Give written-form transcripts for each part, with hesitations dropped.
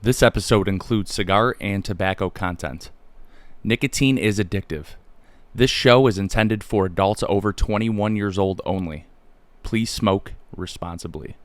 This episode includes cigar and tobacco content. Nicotine is addictive. This show is intended for adults over 21 years old only. Please smoke responsibly.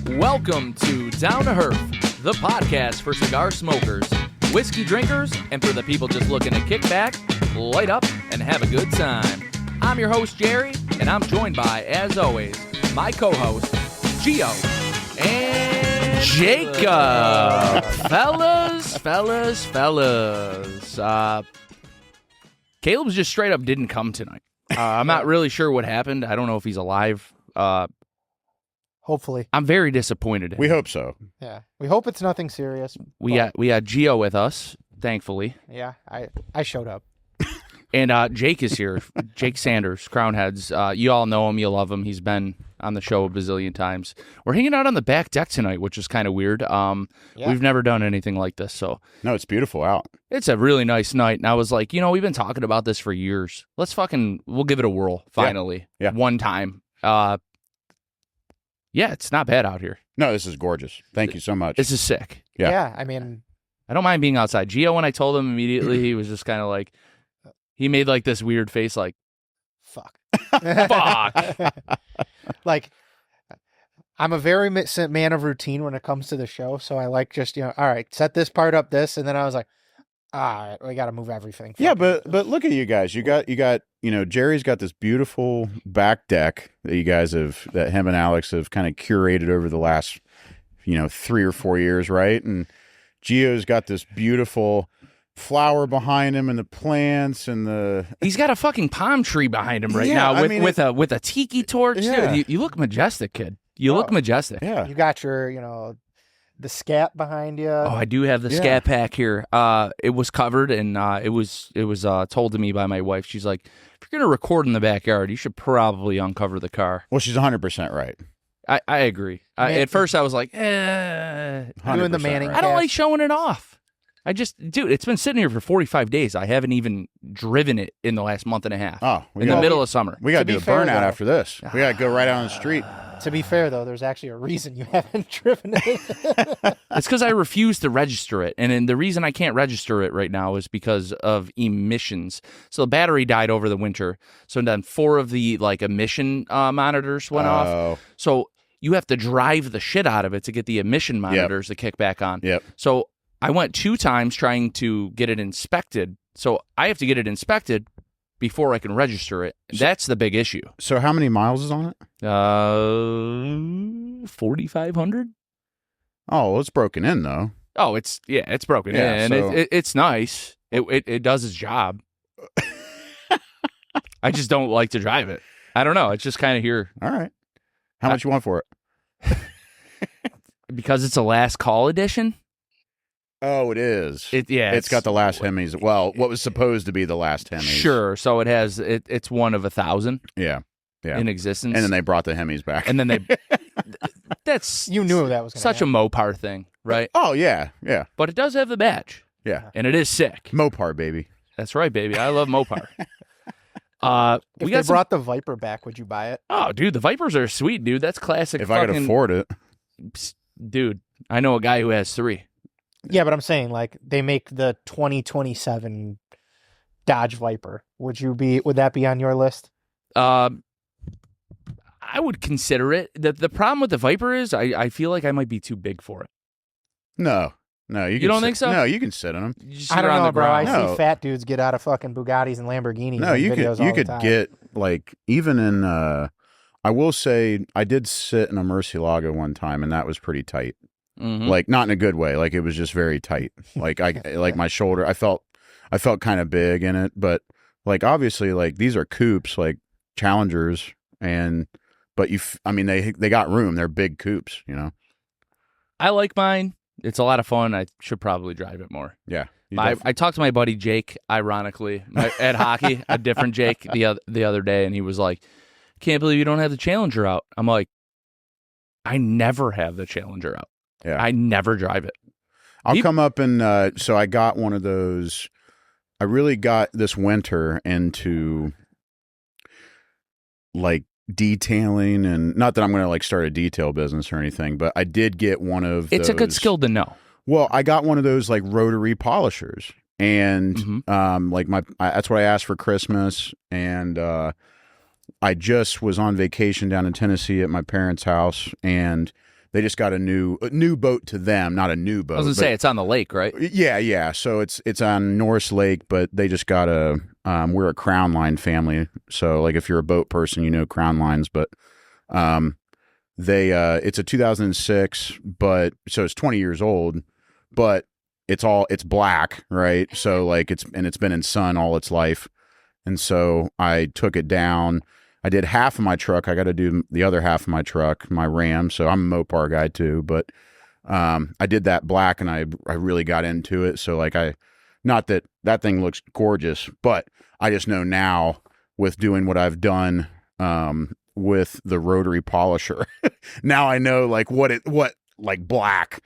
Welcome to Down to Herf, the podcast for cigar smokers, whiskey drinkers, and for the people just looking to kick back, light up, and have a good time. I'm your host, Jerry, and I'm joined by, as always, my co-host, Gio and Jake. Fellas. Caleb's just straight up didn't come tonight. I'm not really sure what happened. I don't know if he's alive. Hopefully. I'm very disappointed in We him. hope so. Yeah. We hope it's nothing serious. We got Gio with us, thankfully. Yeah, I showed up. And Jake is here. Jake Sanders, Crown Heads. You all know him. You love him. He's been on the show a bazillion times. We're hanging out on the back deck tonight, which is kind of weird. Yeah. We've never done anything like this, so No, it's beautiful out. it's a really nice night. And I was like, we've been talking about this for years. We'll give it a whirl, finally. Yeah. One time. Yeah, it's not bad out here. No, this is gorgeous. Thank you so much. This is sick. Yeah. I mean, I don't mind being outside. Gio, when I told him immediately, he was just kind of like, he made like this weird face like, fuck. fuck. Like, I'm a very man of routine when it comes to the show. So I like just, all right, set this part up this. And then I was like, all right, we got to move everything. Yeah, Fuck. but look at you guys. You got Jerry's got this beautiful back deck that that him and Alex have kind of curated over the last 3 or 4 years, right? And Gio's got this beautiful flower behind him and the plants and the He's got a fucking palm tree behind him right Yeah, now I with, mean, with a tiki torch. Yeah. Dude, you look majestic, kid. You look majestic. Yeah. You got your, the scat behind you. Oh, I do have the scat pack here. It was covered, and it was told to me by my wife. She's like, if you're gonna record in the backyard, you should probably uncover the car. Well, she's 100% right. I agree. At first, I was like, Doing the 100% Manning right. I don't cast. like showing it off. Dude, it's been sitting here for 45 days. I haven't even driven it in the last month and a half. Oh, in the middle of summer. We got to To do be a fair, burnout though- after this. We got to go right out on the street. To be fair, though, there's actually a reason you haven't driven it. It's because I refuse to register it. And then the reason I can't register it right now is because of emissions. So the battery died over the winter. So then 4 of the emission monitors went off. Oh, So you have to drive the shit out of it to get the emission monitors to kick back on. yep. So I went 2 times trying to get it inspected. So I have to get it inspected before I can register it. That's the big issue. So how many miles is on it? 4,500. Oh, well, it's broken in though. Oh, it's broken Yeah, in. so- It's nice. It does its job. I just don't like to drive it. I don't know. It's just kind of here All right. How much you want for it? because it's a last call edition. Oh, it is. It's got the last Hemis. Well, what was supposed to be the last Hemis. Sure. So it has it's one of 1,000 Yeah. Yeah. in existence. And then they brought the Hemis back. and then they that's You knew that was going to such a Mopar thing, right? Oh, yeah. Yeah. But it does have the badge, Yeah. and it is sick. Mopar, baby. That's right, baby. I love Mopar. If We they got brought the Viper back, would you buy it? Oh, dude, the Vipers are sweet, dude. That's classic. If I could afford it. Dude, I know a guy who has 3. Yeah, but I'm saying, they make the 2027 Dodge Viper. Would that be on your list? I would consider it. The problem with the Viper is I feel like I might be too big for it. No. You can don't sit- think so? No, you can sit on them. You just I sit don't around know, the bro. I ground. No. see fat dudes get out of fucking Bugattis and Lamborghinis. No, in you videos all you the could time. get even in I will say I did sit in a Murcielago one time and that was pretty tight. Mhm. Not in a good way. It was just very tight. My shoulder, I felt kind of big in it, but obviously these are coupes, Challengers, but they got room. They're big coupes, I like mine. It's a lot of fun. I should probably drive it more. Yeah. I talked to my buddy Jake, ironically, at hockey, a different Jake the other day, and he was like, "Can't believe you don't have the Challenger out." I'm like, I never have the Challenger out. Yeah. I never drive it. I'll come up and so I got one of those. I really got this winter into like detailing, and not that I'm going to like start a detail business or anything, but I did get one of It's a good skill to know. Well, I got one of those like rotary polishers, and like that's what I asked for Christmas, and I just was on vacation down in Tennessee at my parents' house, and they just got a new boat to them, not a new boat. I was gonna say it's on the lake, right? Yeah. So it's on Norris Lake, but they just got we're a Crown Line family, so like if you're a boat person, you know Crown Lines, but it's a 2006, but so it's 20 years old, but it's black, right? So like it's been in sun all its life, and so I took it down. I did half of my truck. I got to do the other half of my truck, my Ram. So I'm a Mopar guy too, but I did that black, and I really got into it. So like not that thing looks gorgeous, but I just know now with doing what I've done with the rotary polisher, now I know like what like black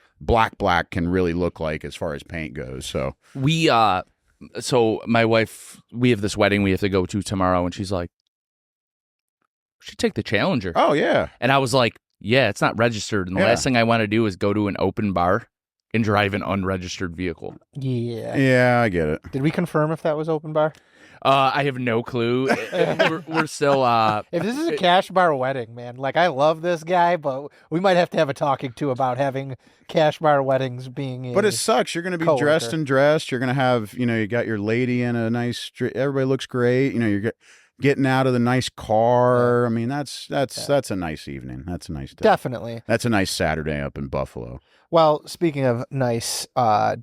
can really look like as far as paint goes. So so my wife, we have this wedding we have to go to tomorrow, and she's like, should take the Challenger. Oh yeah. And I was like, yeah, it's not registered. And the last thing I want to do is go to an open bar and drive an unregistered vehicle. Yeah, I get it. Did we confirm if that was open bar? I have no clue. We're still if this is a cash bar wedding, man, like I love this guy, but we might have to have a talking to about having cash bar weddings being But it sucks. You're going to be dressed. You're going to have, you got your lady in a nice, everybody looks great. You're getting out of the nice car. I mean, that's a nice evening. That's a nice day. Definitely. That's a nice Saturday up in Buffalo. Well, speaking of nice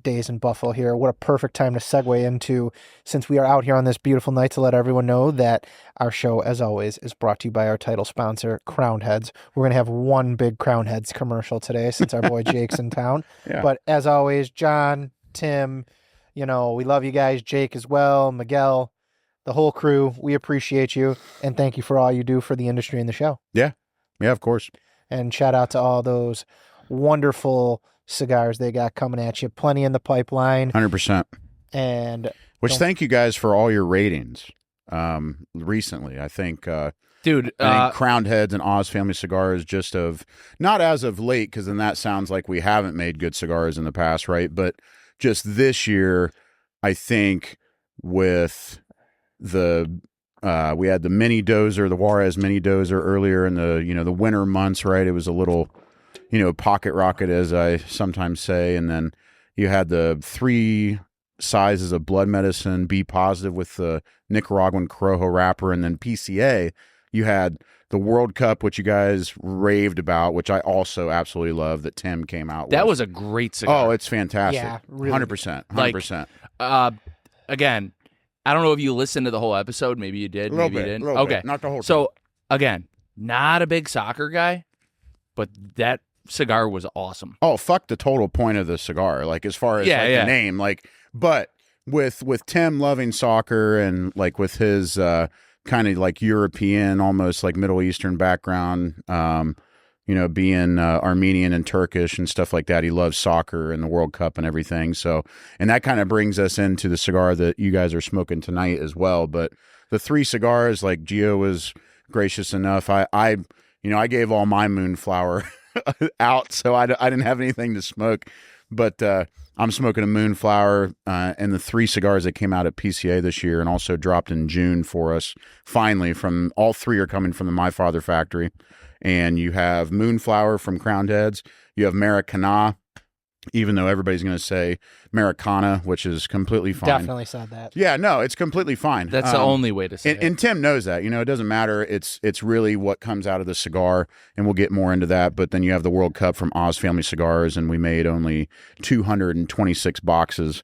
days in Buffalo here, what a perfect time to segue into, since we are out here on this beautiful night, to let everyone know that our show, as always, is brought to you by our title sponsor, Crown Heads. We're going to have one big Crown Heads commercial today since our boy Jake's in town. Yeah. But as always, John, Tim, we love you guys, Jake as well, Miguel, the whole crew, we appreciate you, and thank you for all you do for the industry and the show. Yeah, of course. And shout out to all those wonderful cigars they got coming at you. Plenty in the pipeline. 100%. And thank you guys for all your ratings recently. I think, dude, I think Crowned Heads and Oz Family Cigars not as of late, because then that sounds like we haven't made good cigars in the past, right? But just this year, I think with we had the mini dozer, the Juarez mini dozer earlier in the winter months, right? It was a little, pocket rocket, as I sometimes say. And then you had the 3 sizes of blood medicine, B positive with the Nicaraguan Corojo wrapper. And then PCA, you had the World Cup, which you guys raved about, which I also absolutely love, that Tim came out with. That was a great cigar. Oh, it's fantastic. Yeah, really. 100%. 100%. Again, I don't know if you listened to the whole episode. Maybe you did. Maybe you didn't. Okay. Not the whole time. So, again, not a big soccer guy, but that cigar was awesome. Oh, fuck the total point of the cigar. Like, as far as the name. Like, but with Tim loving soccer and, like, with his kind of, like, European, almost, like, Middle Eastern background, being Armenian and Turkish and stuff like that. He loves soccer and the World Cup and everything. So, and that kind of brings us into the cigar that you guys are smoking tonight as well. But the 3 cigars, like Gio was gracious enough. I gave all my Moonflower out, so I didn't have anything to smoke. But I'm smoking a Moonflower, and the 3 cigars that came out at PCA this year and also dropped in June for us. Finally, from all 3 are coming from the My Father factory. And you have Moonflower from Crowned Heads. You have Maracana, even though everybody's going to say Maracana, which is completely fine. Definitely said that. Yeah, no, it's completely fine. That's the only way to say it. And Tim knows that. It doesn't matter. It's really what comes out of the cigar, and we'll get more into that. But then you have the World Cup from Oz Family Cigars, and we made only 226 boxes,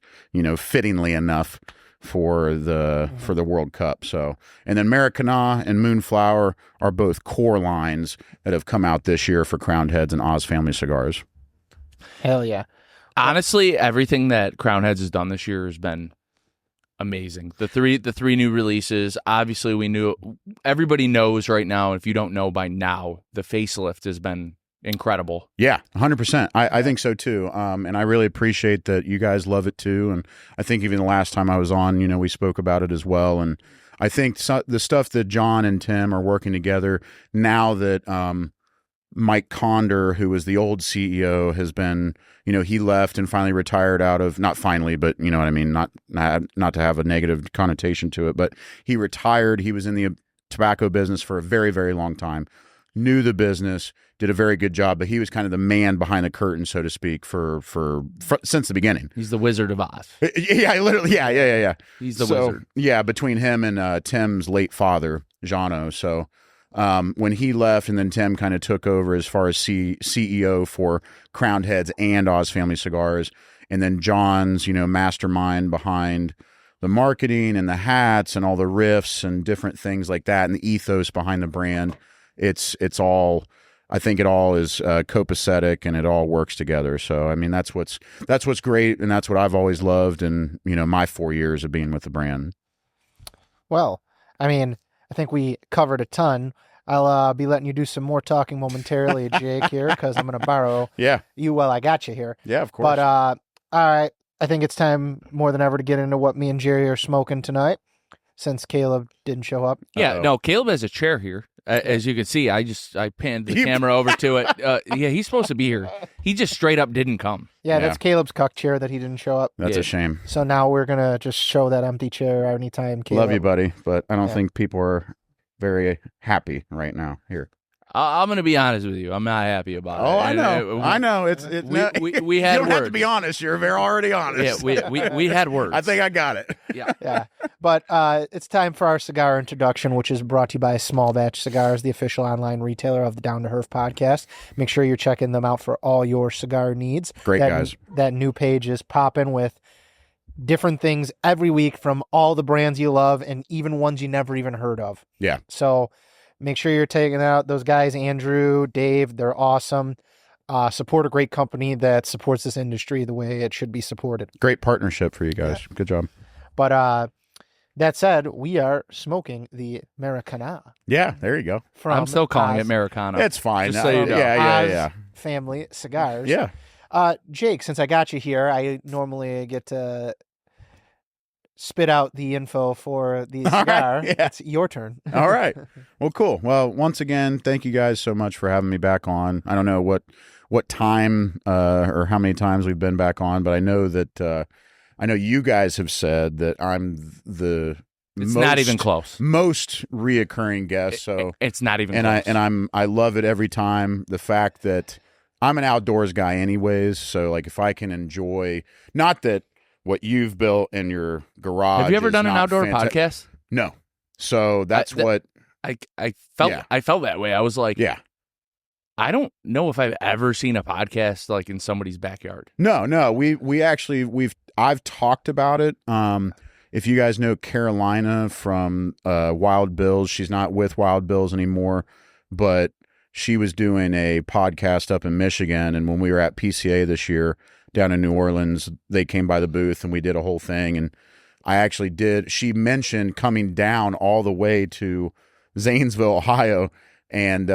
fittingly enough for the World Cup. So, and then Maracana and Moonflower are both core lines that have come out this year for Crowned Heads and Oz Family Cigars. Hell yeah. Honestly, everything that Crown Heads has done this year has been amazing. The three new releases, obviously everybody knows right now, if you don't know by now, the facelift has been incredible. Yeah, 100%. I think so too. And I really appreciate that you guys love it too. And I think even the last time I was on, we spoke about it as well. And I think the stuff that John and Tim are working together now that Mike Conder, who was the old CEO, has been, he left and finally retired out of, not finally, but you know what I mean? Not to have a negative connotation to it, but he retired. He was in the tobacco business for a very, very long time, knew the business, did a very good job, but he was kind of the man behind the curtain, so to speak, for since the beginning. He's the Wizard of Oz. Yeah, literally. Yeah. He's the wizard. Yeah, between him and Tim's late father, Jono. So when he left and then Tim kind of took over as far as CEO for Crowned Heads and Oz Family Cigars, and then John's, mastermind behind the marketing and the hats and all the riffs and different things like that and the ethos behind the brand, it's all, I think it all is copacetic and it all works together. So, I mean, that's what's great, and that's what I've always loved in, my 4 years of being with the brand. Well, I mean, I think we covered a ton. I'll be letting you do some more talking momentarily, Jake, here, because I'm going to borrow you while I got you here. Yeah, of course. But, all right, I think it's time more than ever to get into what me and Jerry are smoking tonight, since Caleb didn't show up. Yeah, no, Caleb has a chair here. As you can see, I panned the camera over to it. Yeah, he's supposed to be here. He just straight up didn't come. Yeah, that's Caleb's cuck chair that he didn't show up. That's a shame. So now we're going to just show that empty chair anytime Caleb. Love you, buddy, but I don't think people are very happy right now here. I'm going to be honest with you. I'm not happy about it. Oh, I know. We had you don't words. have to be honest. You're very already honest. Yeah, we had words. I think I got it. Yeah. But it's time for our cigar introduction, which is brought to you by Small Batch Cigars, the official online retailer of the Down to Herf podcast. Make sure you're checking them out for all your cigar needs. Great guys. That new page is popping with different things every week from all the brands you love and even ones you never even heard of. Yeah. So make sure you're taking out those guys, Andrew, Dave. They're awesome. Support a great company that supports this industry the way it should be supported. Great partnership for you guys. Yeah. Good job. But that said, we are smoking the Maracana. Yeah, there you go. I'm still calling it Maracana. It's fine. Just so you know. Yeah. Oz Family Cigars. Yeah. Jake, since I got you here, I normally get to spit out the info for the cigar. Right, yeah. It's your turn. All right. Well, cool. Well, once again, thank you guys so much for having me back on. I don't know what time or how many times we've been back on, but I know that I know you guys have said that I'm it's not even close. Most reoccurring guest. So it's not even close. I love it every time. The fact that I'm an outdoors guy anyways, so like if I can enjoy, not that what you've built in your garage. Have you ever done an outdoor podcast? No. So that's what I felt. Yeah. I felt that way. I was like, yeah. I don't know if I've ever seen a podcast like in somebody's backyard. No. I've talked about it. If you guys know Carolina from Wild Bills, she's not with Wild Bills anymore, but she was doing a podcast up in Michigan, and when we were at PCA this year down in New Orleans, they came by the booth and we did a whole thing. And she mentioned coming down all the way to Zanesville, Ohio. And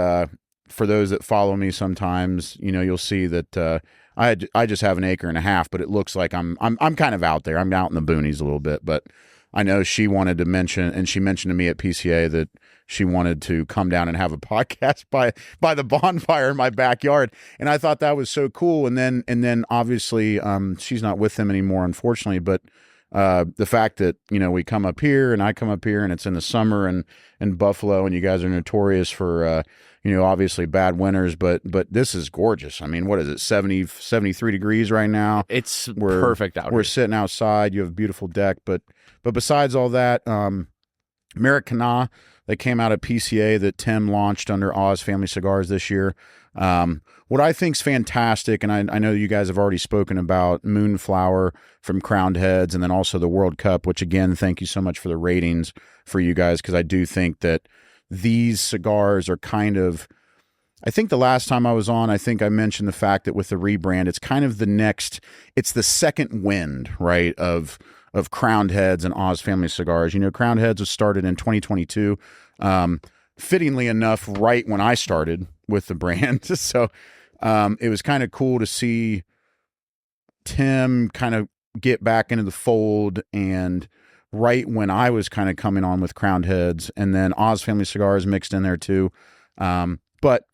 for those that follow me sometimes, you'll see that I just have an acre and a half, but it looks like I'm kind of out there. I'm out in the boonies a little bit, but I know she wanted to mention, and she mentioned to me at PCA that she wanted to come down and have a podcast by the bonfire in my backyard. And I thought that was so cool. And then obviously she's not with them anymore, unfortunately, but the fact that, we come up here and I come up here and it's in the summer and in Buffalo, and you guys are notorious for, obviously bad winters, but this is gorgeous. I mean, what is it? 73 degrees right now. It's perfect out here. We're sitting outside. You have a beautiful deck, but besides all that, Maracana that came out at PCA that Tim launched under Oz Family Cigars this year. What I think's fantastic, and I know you guys have already spoken about Moonflower from Crowned Heads, and then also the World Cup, which again, thank you so much for the ratings for you guys, because I do think that these cigars are kind of, I think the last time I was on, I think I mentioned the fact that with the rebrand, it's kind of it's the second wind, right, of Crowned Heads and Oz Family Cigars. Crowned Heads was started in 2022, fittingly enough, right when I started with the brand. So it was kind of cool to see Tim kind of get back into the fold, and right when I was kind of coming on with Crowned Heads, and then Oz Family Cigars mixed in there too. But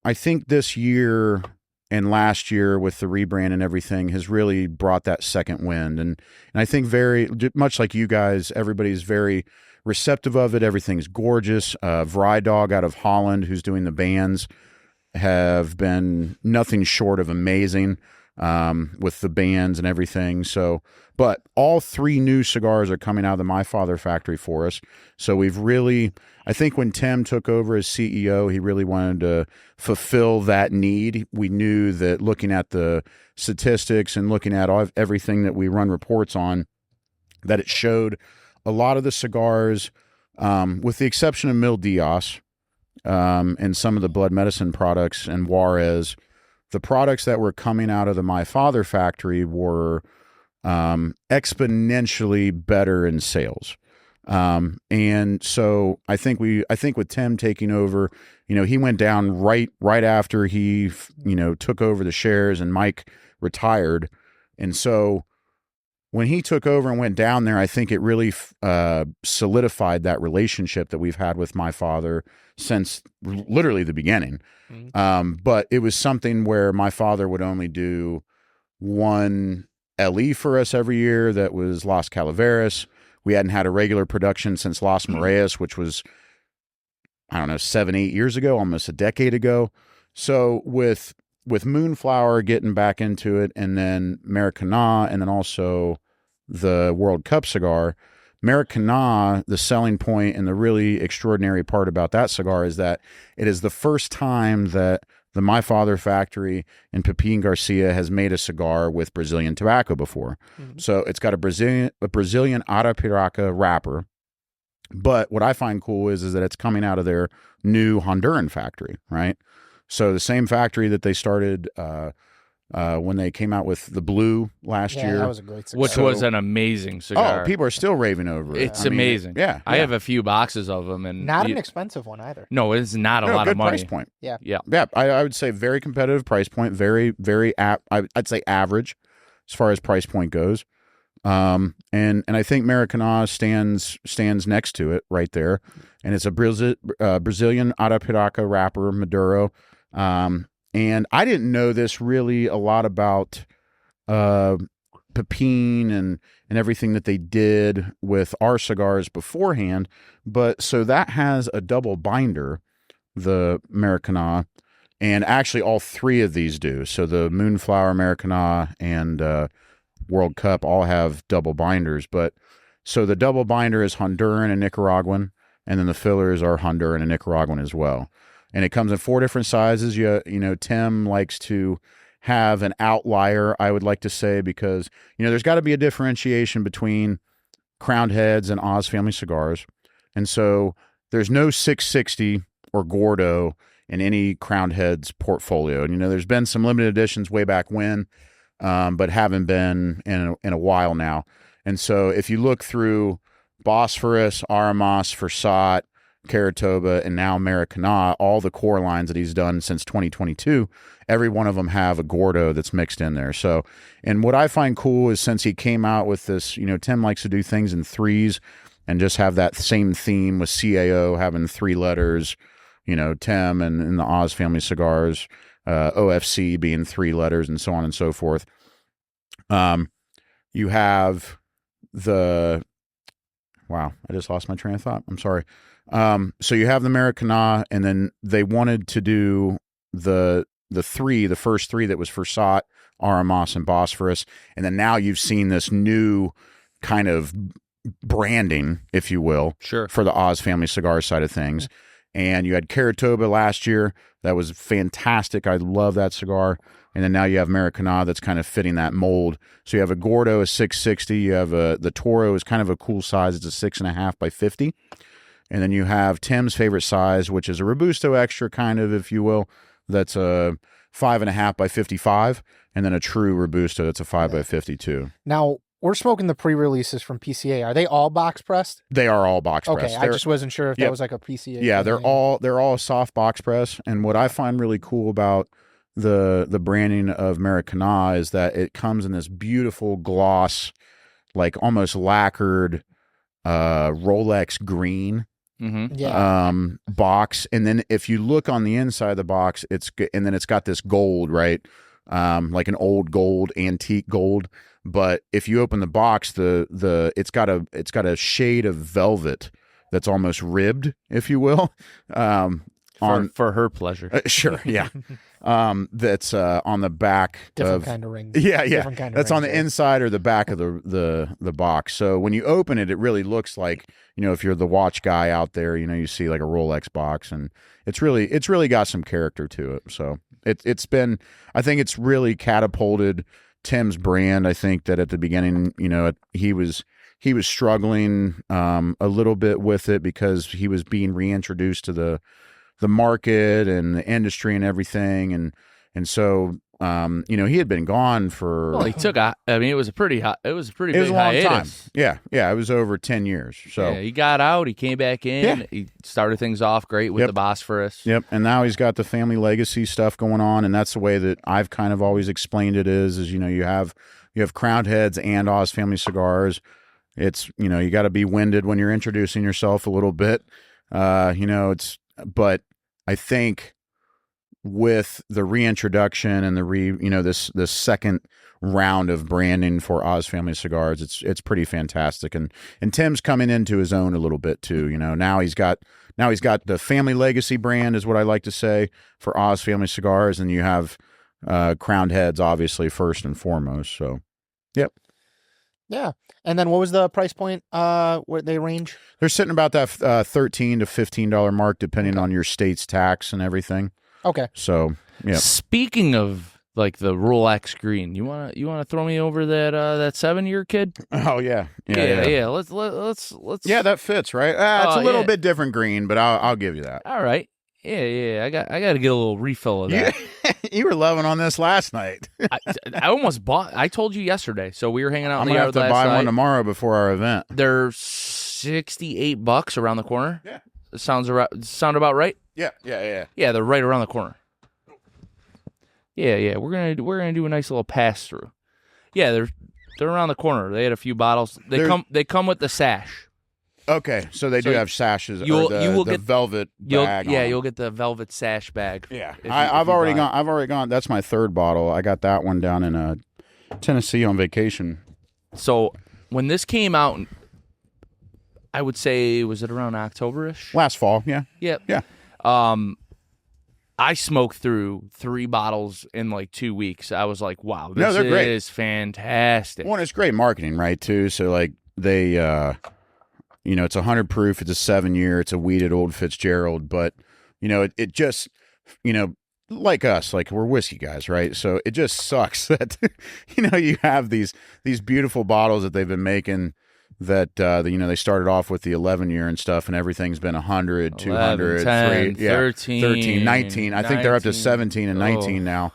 I think this year and last year with the rebrand and everything has really brought that second wind. And I think very much like you guys, everybody's very receptive of it. Everything's gorgeous. Vrydog out of Holland, who's doing the bands, have been nothing short of amazing with the bands and everything. So, but all 3 new cigars are coming out of the My Father factory for us. So we've really, I think when Tim took over as CEO, he really wanted to fulfill that need. We knew that looking at the statistics and looking at everything that we run reports on, that it showed a lot of the cigars, with the exception of Mil Diaz, and some of the blood medicine products and Juarez, the products that were coming out of the My Father factory were exponentially better in sales. And so I think with Tim taking over, he went down right after he, took over the shares and Mike retired. And so when he took over and went down there, I think it really solidified that relationship that we've had with My Father since literally the beginning. Mm-hmm. But it was something where My Father would only do one LE for us every year. That was Las Calaveras. We hadn't had a regular production since Las Mareas, which was, 7-8 years ago, almost a decade ago. So with Moonflower getting back into it, and then Maracana, and then also the World Cup cigar, Maracana, the selling point and the really extraordinary part about that cigar is that it is the first time that the My Father factory in Pepin Garcia has made a cigar with Brazilian tobacco before. Mm-hmm. So it's got a Brazilian Arapiraca wrapper. But what I find cool is that it's coming out of their new Honduran factory, right? So the same factory that they started when they came out with the blue last year. That was a great cigar. Which was an amazing cigar. Oh, people are still raving over it. It's amazing. Yeah. I have a few boxes of them. And not an expensive one either. No, it's not a lot of money. Price point. Yeah. I would say very competitive price point, very, very, I'd say average as far as price point goes. And I think Maracana stands next to it right there. And it's a Brazilian Arapiraca wrapper, Maduro. And I didn't know this really a lot about Pepin and everything that they did with our cigars beforehand. But so that has a double binder, the Maracana, and actually all 3 of these do. So the Moonflower, Maracana, and World Cup all have double binders. But so the double binder is Honduran and Nicaraguan, and then the fillers are Honduran and Nicaraguan as well. And it comes in 4 different sizes. Tim likes to have an outlier, I would like to say, because, there's got to be a differentiation between Crowned Heads and Oz Family Cigars. And so there's no 660 or Gordo in any Crowned Heads portfolio. And, there's been some limited editions way back when, but haven't been in a while now. And so if you look through Bosphorus, Aramos, Versat, Caratoba, and now Maracana, all the core lines that he's done since 2022, every one of them have a Gordo that's mixed in there. So, and what I find cool is since he came out with this, Tim likes to do things in 3s and just have that same theme with CAO having 3 letters, Tim and the Oz Family Cigars, OFC being 3 letters, and so on and so forth. You have wow, I just lost my train of thought. I'm sorry. So you have the Maracana, and then they wanted to do the first 3 that was Versat, Aramos, and Bosphorus. And then now you've seen this new kind of branding, if you will, sure, for the Oz Family Cigar side of things. And you had Caratoba last year. That was fantastic. I love that cigar. And then now you have Maracana that's kind of fitting that mold. So you have a Gordo, a 660. You have the Toro is kind of a cool size. It's a 6.5 by 50. And then you have Tim's favorite size, which is a Robusto Extra, kind of, if you will. That's a 5.5 by 55. And then a true Robusto that's a 5 by 52. Now, we're smoking the pre-releases from PCA. Are they all box pressed? They are all box pressed. Okay, I just wasn't sure if that was like a PCA. Yeah, they're all soft box press. And what I find really cool about the branding of Maracana is that it comes in this beautiful gloss, like almost lacquered Rolex green box, and then if you look on the inside of the box, it's got this gold, right? Like an old gold, antique gold. But if you open the box, it's got a shade of velvet that's almost ribbed, if you will. For her pleasure. Sure, yeah. That's on the back. Different kind of ring. Yeah. Kind of that's on the rings, inside or the back of the box. So when you open it, it really looks like, if you're the watch guy out there, you see like a Rolex box, and it's really got some character to it. So it's been, I think it's really catapulted Tim's brand. I think that at the beginning, he was struggling a little bit with it because he was being reintroduced to the market and the industry and everything, and so he had been gone for. Well, he took it was a pretty big long hiatus. time. Yeah, it was over 10 years. So yeah, he got out, he came back in, he started things off great with the Bosphorus. Yep, and now he's got the family legacy stuff going on, and that's the way that I've kind of always explained it is you have Crowned Heads and Oz Family Cigars. It's you got to be winded when you're introducing yourself a little bit. But I think with the reintroduction and this second round of branding for Oz Family Cigars, it's pretty fantastic. And Tim's coming into his own a little bit too. Now he's got the family legacy brand, is what I like to say, for Oz Family Cigars, and you have Crowned Heads obviously first and foremost. So, yep. Yeah. And then what was the price point where they range? They're sitting about that $13 to $15 mark, depending on your state's tax and everything. Okay. So, yeah. Speaking of like the Rolex green, you wanna throw me over that 7-year kid? Oh yeah. Let's. Yeah, that fits, right? It's a little bit different green, but I'll give you that. All right. Yeah. I got to get a little refill of that. You were loving on this last night. I almost bought. I told you yesterday, so we were hanging out. I'm in the gonna yard have to buy last one night. tomorrow before our event. They're $68 around the corner. Yeah, sound about right. Yeah. Yeah, they're right around the corner. Yeah. We're gonna do a nice little pass through. Yeah, they're around the corner. They had a few bottles. They come with the sash. Okay, so they do have sashes. You will the get velvet bag. You'll get the velvet sash bag. Yeah, I've already gone. That's my third bottle. I got that one down in Tennessee on vacation. So when this came out, I would say, was it around October-ish? Last fall, yeah. Yep. Yeah. I smoked through 3 bottles in like 2 weeks. I was like, wow, this they're great. is fantastic. Well, it's great marketing, right, too? So, like, they, it's 100 proof. It's a 7-year. It's a weeded Old Fitzgerald. But, it just, like us, like we're whiskey guys, right? So it just sucks that, you have these beautiful bottles that they've been making that, they started off with the 11-year and stuff, and everything's been 100, 200, 10, 3, 13, 19. I think they're up to 17 and 19 now.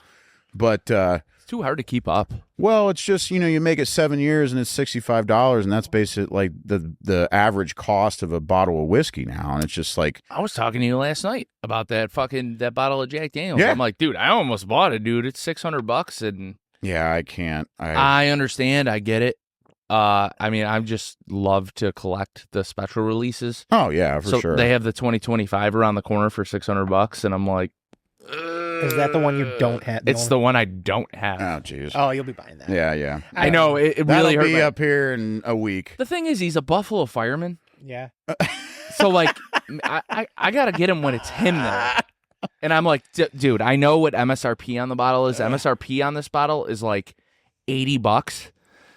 But it's too hard to keep up. well, it's just, you make it 7 years and it's $65, and that's basically like the average cost of a bottle of whiskey now. And it's just like, I was talking to you last night about that bottle of Jack Daniels. Yeah. I'm like, dude, I almost bought it, dude. It's $600, and yeah, I can't. I understand. I get it. I just love to collect the special releases. Oh yeah, for so sure. They have the 2025 around the corner for $600, and I'm like, Is that the one you don't have? It's the one I don't have. Oh jeez. Oh, you'll be buying that. Yeah. I know it That'll really hurt. be up here in a week. The thing is, he's a Buffalo fireman, Yeah. so like, I gotta get him when it's him there. And I'm like, dude, I know what MSRP on the bottle is. MSRP on this bottle is like $80.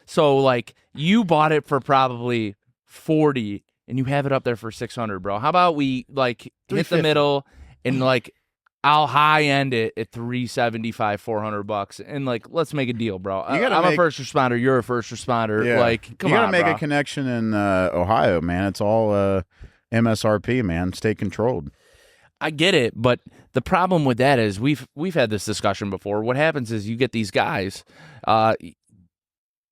So like, you bought it for probably $40, and you have it up there for $600, bro. How about we like hit the middle and like, I'll high end it at $375, $400, and like, let's make a deal, bro. I'm a first responder. You're a first responder. Yeah. Like, come on, you gotta make bro. a connection in Ohio, man. It's all MSRP, man. Stay controlled. I get it, but the problem with that is we've had this discussion before. What happens is you get these guys,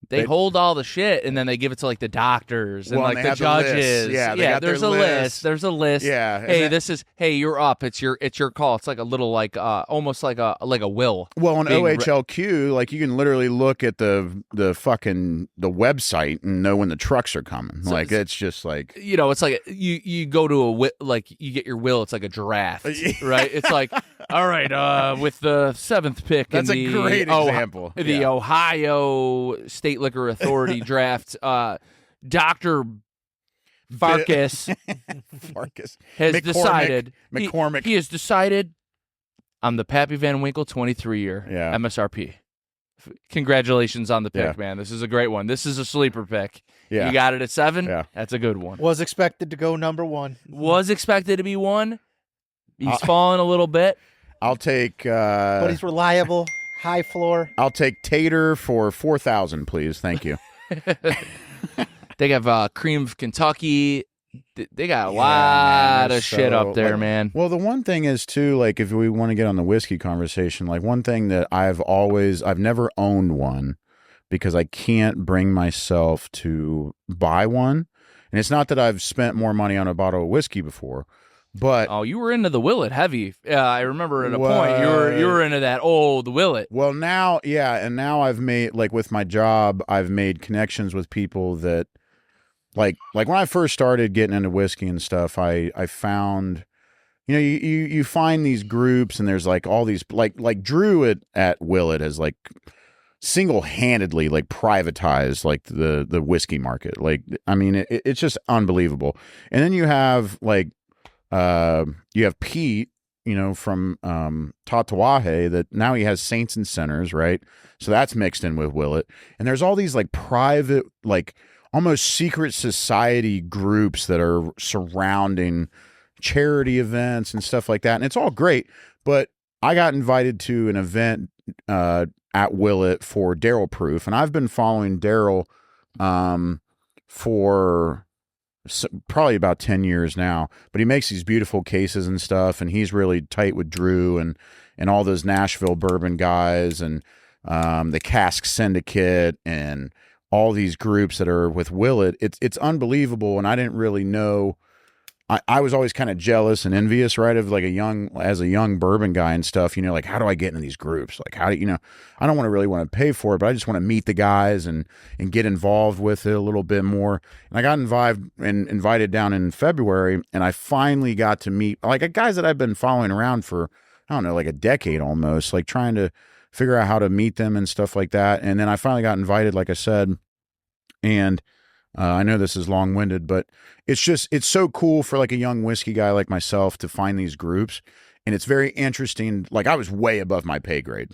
They hold all the shit, and then they give it to like the doctors and Well, like and the they have the list. judges. Yeah, they got there's their a list. list. There's a list. Yeah. and Hey, that- you're up. It's your call. It's like a little like almost like a will. Well, on being OHLQ, like you can literally look at the website and know when the trucks are coming. So like it's just like It's like you go to you get your will. It's like a draft, right? It's like, all right, with the 7th pick. that's in a the great example. The Ohio State Liquor Authority draft, Dr. Farkas Farkas has decided McCormick. He has decided on the Pappy Van Winkle 23-year Yeah. MSRP. Congratulations on the pick, Yeah. man. This is a great one. This is a sleeper pick. Yeah. You got it at 7. Yeah. That's a good one. Was expected to go number 1. Was expected to be 1. He's fallen a little bit. I'll take But he's reliable, high floor. I'll take Tater for 4,000, please. Thank you. They have Cream of Kentucky. They got a lot of shit up there, man. Well, the one thing is too, like if we want to get on the whiskey conversation, like one thing that I've never owned one because I can't bring myself to buy one. And it's not that I've spent more money on a bottle of whiskey before, but Oh, you were into the Willet heavy. I remember at a point you were into that the Willet. well now, yeah, and now I've made like with my job, I've made connections with people that like when I first started getting into whiskey and stuff, I found you find these groups and there's like all these like Drew at Willet has like single-handedly like privatized like the whiskey market. Like I mean it's just unbelievable. And then you have like you have Pete, from Tatawahe that now he has Saints and Centers, right? So that's mixed in with Willet. And there's all these like private like almost secret society groups that are surrounding charity events and stuff like that. And it's all great. But I got invited to an event at Willet for Daryl Proof. And I've been following Daryl for probably about 10 years now. But he makes these beautiful cases and stuff. And he's really tight with Drew and all those Nashville bourbon guys and the Cask Syndicate and all these groups that are with Willet. It's unbelievable. And I didn't really know. I was always kind of jealous and envious, right? Of like as a young bourbon guy and stuff, like, how do I get into these groups? Like, how do, I don't want to pay for it, but I just want to meet the guys and get involved with it a little bit more. And I got invited down in February, and I finally got to meet like guys that I've been following around for, I don't know, like a decade almost, like trying to figure out how to meet them and stuff like that. And then I finally got invited, like I said, and I know this is long-winded, but it's so cool for like a young whiskey guy like myself to find these groups. And it's very interesting. Like I was way above my pay grade,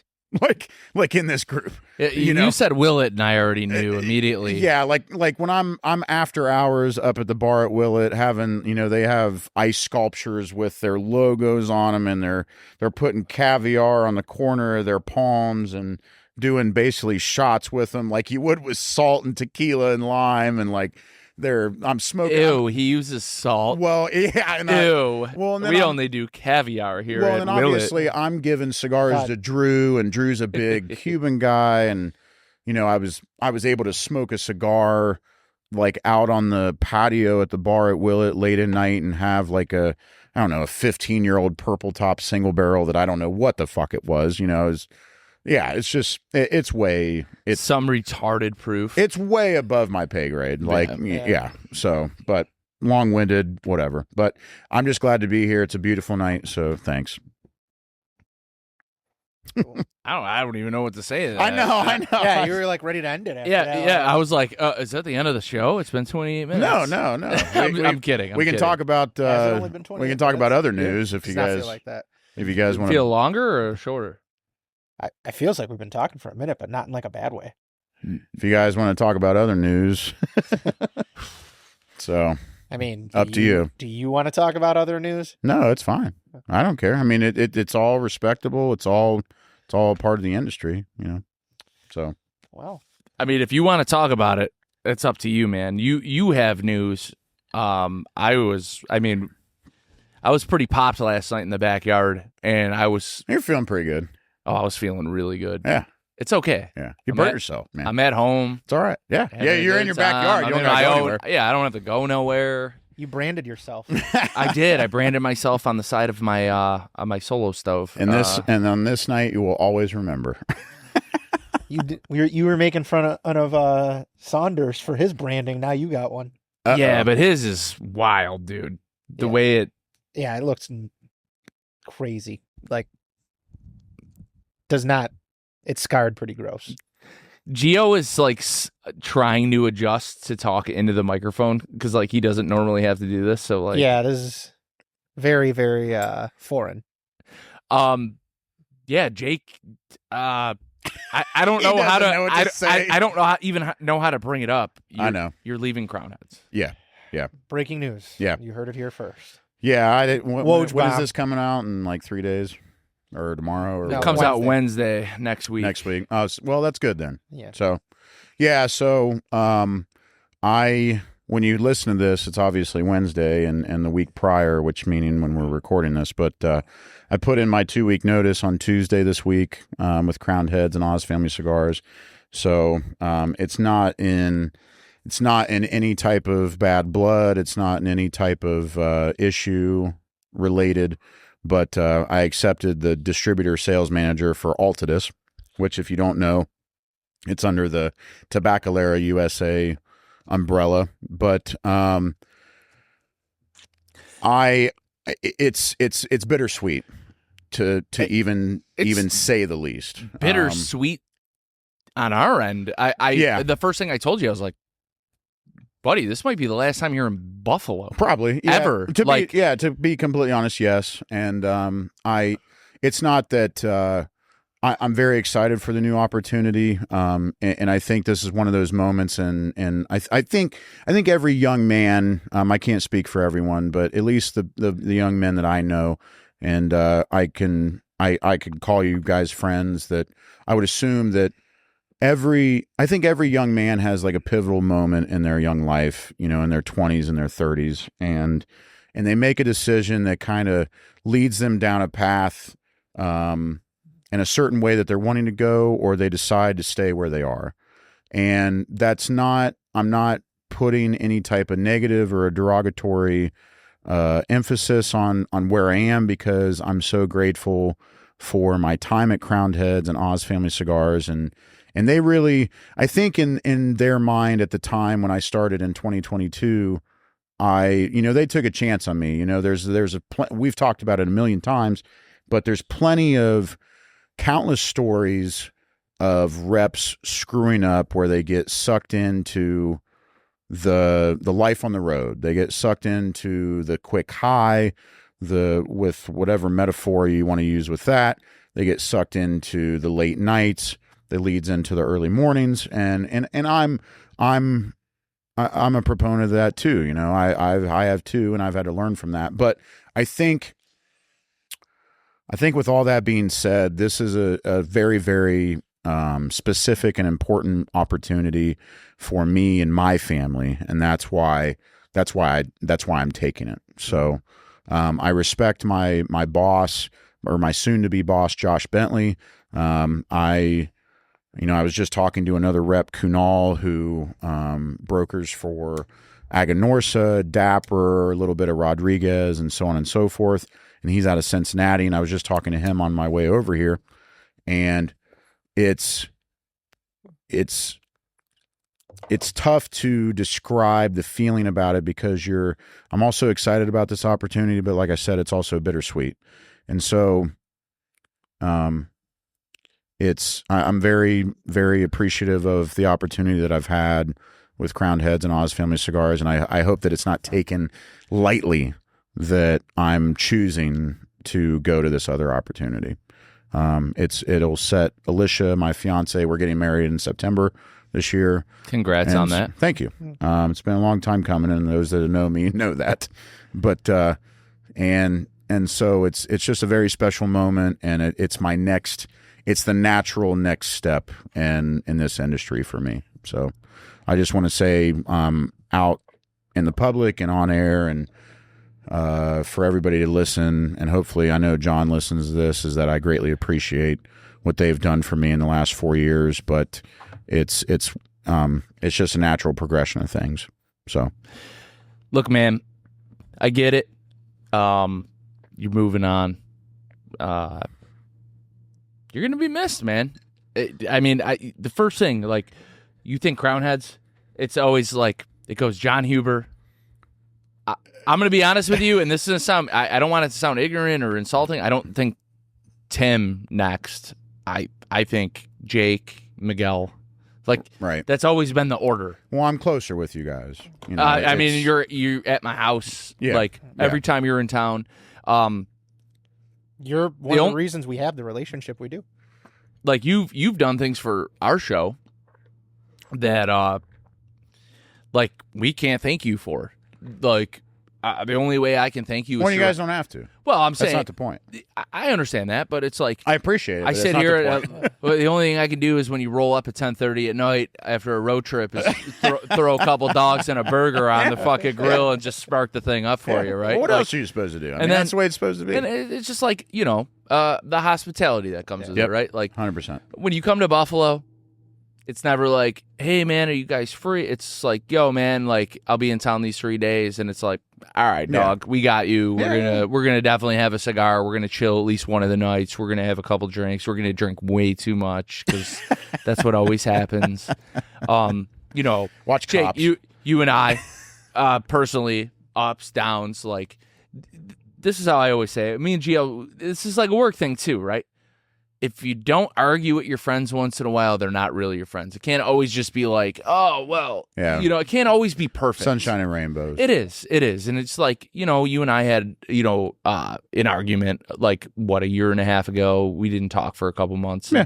like in this group. You said Willet, and I already knew immediately. Yeah, like when I'm after hours up at the bar at Willet having, they have ice sculptures with their logos on them, and they're putting caviar on the corner of their palms and doing basically shots with them like you would with salt and tequila and lime, and like I'm smoking. Ew, he uses salt. Well, yeah. And Ew. And then we only do caviar here. Well, at and Willet. obviously I'm giving cigars to Drew, and Drew's a big Cuban guy, and I was able to smoke a cigar like out on the patio at the bar at Willet late at night and have like a 15-year-old purple top single barrel that I don't know what the fuck it was. Yeah, it's just it's some retarded proof. It's way above my pay grade. Like yeah. So, but long-winded, whatever. But I'm just glad to be here. It's a beautiful night. So thanks. Cool. I don't even know what to say to that. I know. Yeah, you were like ready to end it. After that. Yeah. I was like, is that the end of the show? It's been 28 minutes. No. I'm kidding. We can talk about Has it only been 28 we can talk about minutes? other news if you Does not guys feel like that. if you guys want Feel longer or shorter? I feels like we've been talking for a minute, but not in like a bad way. if you guys want to talk about other news. So I mean, up to you. Do you want to talk about other news? No, it's fine. I don't care. I mean, it's all respectable. It's all part of the industry, So Well, I mean, if you want to talk about it, it's up to you, man. You have news. I was pretty popped last night in the backyard, and you're feeling pretty good. I was feeling really good. Yeah. It's okay. Yeah, you burnt yourself, man. I'm at home. It's all right. Yeah, you're in your backyard. You don't gotta go anywhere. Yeah, I don't have to go nowhere. You branded yourself. I did. I branded myself on the side of my on my solo stove. And and on this night, you will always remember. You were making fun of Saunders for his branding. Now you got one. Uh-oh. Yeah, but his is wild, dude. The way it. Yeah, it looks crazy. Like, does not. It's scarred pretty gross. Gio is like trying to adjust to talk into the microphone because like he doesn't normally have to do this. So like, yeah, this is very, very foreign. Yeah, Jake. I don't know how to. I don't know how to bring it up. I know you're leaving Crown Heads. Yeah. Breaking news. Yeah, you heard it here first. Yeah, I did. When is this coming out in like 3 days? Or tomorrow, or it comes out Wednesday next week. Next week. Oh, well, that's good then. Yeah. So, when you listen to this, it's obviously Wednesday and the week prior, which meaning when we're recording this. But I put in my 2-week notice on Tuesday this week with Crowned Heads and Oz Family Cigars. So it's not in any type of bad blood. It's not in any type of issue related. But I accepted the distributor sales manager for Altadis, which, if you don't know, it's under the Tabacalera USA umbrella. But it's bittersweet to even say the least. Bittersweet on our end. The first thing I told you, I was like, buddy, this might be the last time you're in Buffalo. Probably. Yeah. Ever. To be completely honest, yes. And it's not that I'm very excited for the new opportunity. And I think this is one of those moments. And I think every young man, I can't speak for everyone, but at least the young men that I know, and I can call you guys friends, that I would assume that I think every young man has like a pivotal moment in their young life, in their 20s and their 30s, and they make a decision that kind of leads them down a path in a certain way that they're wanting to go, or they decide to stay where they are. And I'm not putting any type of negative or a derogatory emphasis on where I am, because I'm so grateful for my time at Crowned Heads and Oz Family Cigars. And they really, I think in their mind at the time when I started in 2022, they took a chance on me. We've talked about it a million times, but there's plenty of countless stories of reps screwing up where they get sucked into the life on the road. They get sucked into the quick high, with whatever metaphor you want to use with that. They get sucked into the late nights that leads into the early mornings, and I'm a proponent of that too. I have too, and I've had to learn from that. But I think with all that being said, this is a very, very specific and important opportunity for me and my family, and that's why I'm taking it. So I respect my boss, or my soon-to-be boss, Josh Bentley. I was just talking to another rep, Kunal, who brokers for Aganorsa, Dapper, a little bit of Rodriguez, and so on and so forth. And he's out of Cincinnati, and I was just talking to him on my way over here. And it's tough to describe the feeling about it, because I'm also excited about this opportunity, but like I said, it's also bittersweet. And so I'm very, very appreciative of the opportunity that I've had with Crowned Heads and Oz Family Cigars, and I hope that it's not taken lightly that I'm choosing to go to this other opportunity. It'll set Alicia, my fiance, we're getting married in September this year. Congrats on that. Thank you. It's been a long time coming, and those that know me know that. But and so it's just a very special moment, and it's the natural next step in this industry for me. So I just want to say out in the public and on air, and for everybody to listen, and hopefully I know John listens to this, is that I greatly appreciate what they've done for me in the last 4 years, but it's just a natural progression of things. So, look, man, I get it. You're moving on. You're gonna be missed, man. The first thing, like, you think Crown Heads, it's always like it goes John Huber. I'm gonna be honest with you, and this doesn't sound. I don't want it to sound ignorant or insulting. I don't think Tim next. I think Jake, Miguel. Like, right. That's always been the order. Well, I'm closer with you guys. You know, I mean, you're at my house. Yeah, like every time you're in town. You're one of the reasons we have the relationship we do. Like, you've done things for our show that like, we can't thank you for. Like, the only way I can thank you is well, you guys don't have to. Well, I'm saying that's not the point. I understand that, but it's like, I appreciate it. I sit here. Well, the only thing I can do is when you roll up at 10:30 at night after a road trip is throw a couple dogs and a burger on the fucking grill and just spark the thing up for you, right? Well, what like, else are you supposed to do? I mean, that's the way it's supposed to be. And it's just like, the hospitality that comes with it, right? Like, 100%. When you come to Buffalo, it's never like, hey, man, are you guys free? It's like, yo, man, like, I'll be in town these 3 days, and it's like, all right, dog, we got you. We're gonna definitely have a cigar. We're gonna chill at least one of the nights. We're gonna have a couple drinks. We're gonna drink way too much because that's what always happens. Watch Jake, Cops. you and I, personally, ups, downs, like, this is how I always say it. Me and Gio, this is like a work thing too, right? If you don't argue with your friends once in a while, they're not really your friends. It can't always just be like, oh, well, it can't always be perfect. Sunshine and rainbows. It is. And it's like, you and I had, an argument like, what, a year and a half ago. We didn't talk for a couple months. Yeah.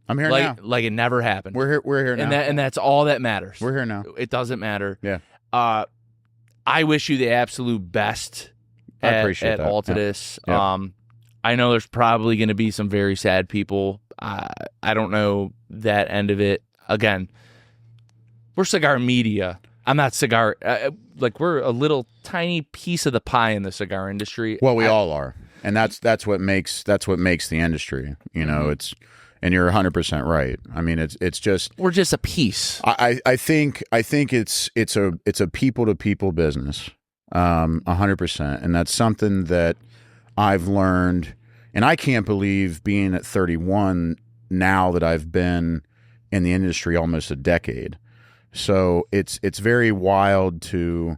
I'm here now. Like it never happened. We're here now. And that's all that matters. We're here now. It doesn't matter. Yeah. I wish you the absolute best at all to this. Yeah. I know there's probably going to be some very sad people. I don't know that end of it. Again, we're cigar media. I'm not cigar. We're a little tiny piece of the pie in the cigar industry. Well, we all are, and that's what makes the industry. It's, and you're 100% right. I mean, it's just we're just a piece. I think it's a people to people business, 100%, and that's something that I've learned, and I can't believe being at 31 now that I've been in the industry almost a decade. So it's very wild to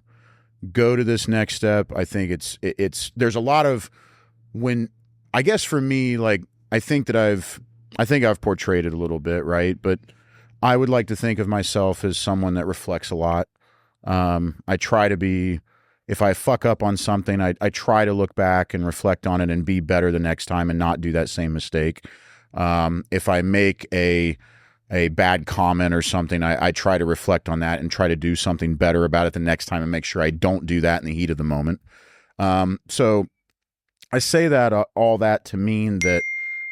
go to this next step. I think it's there's a lot of I guess for me, like, I think I've portrayed it a little bit, right? But I would like to think of myself as someone that reflects a lot. I try to be. If I fuck up on something, I try to look back and reflect on it and be better the next time and not do that same mistake. If I make a bad comment or something, I try to reflect on that and try to do something better about it the next time and make sure I don't do that in the heat of the moment. So I say that all that to mean that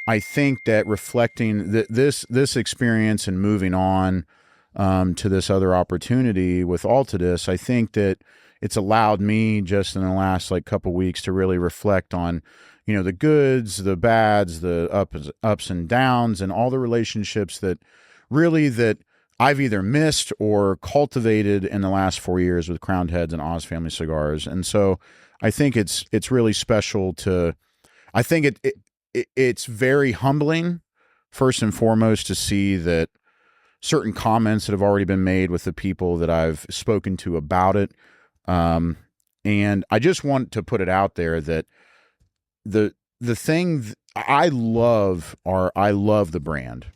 I think that reflecting this experience and moving on to this other opportunity with Altadis, I think that it's allowed me just in the last couple weeks to really reflect on, the goods, the bads, the ups and downs, and all the relationships that I've either missed or cultivated in the last 4 years with Crowned Heads and Oz Family Cigars. And so I think it's really special I think it's very humbling, first and foremost, to see that certain comments that have already been made with the people that I've spoken to about it. And I just want to put it out there that the thing I love the brand.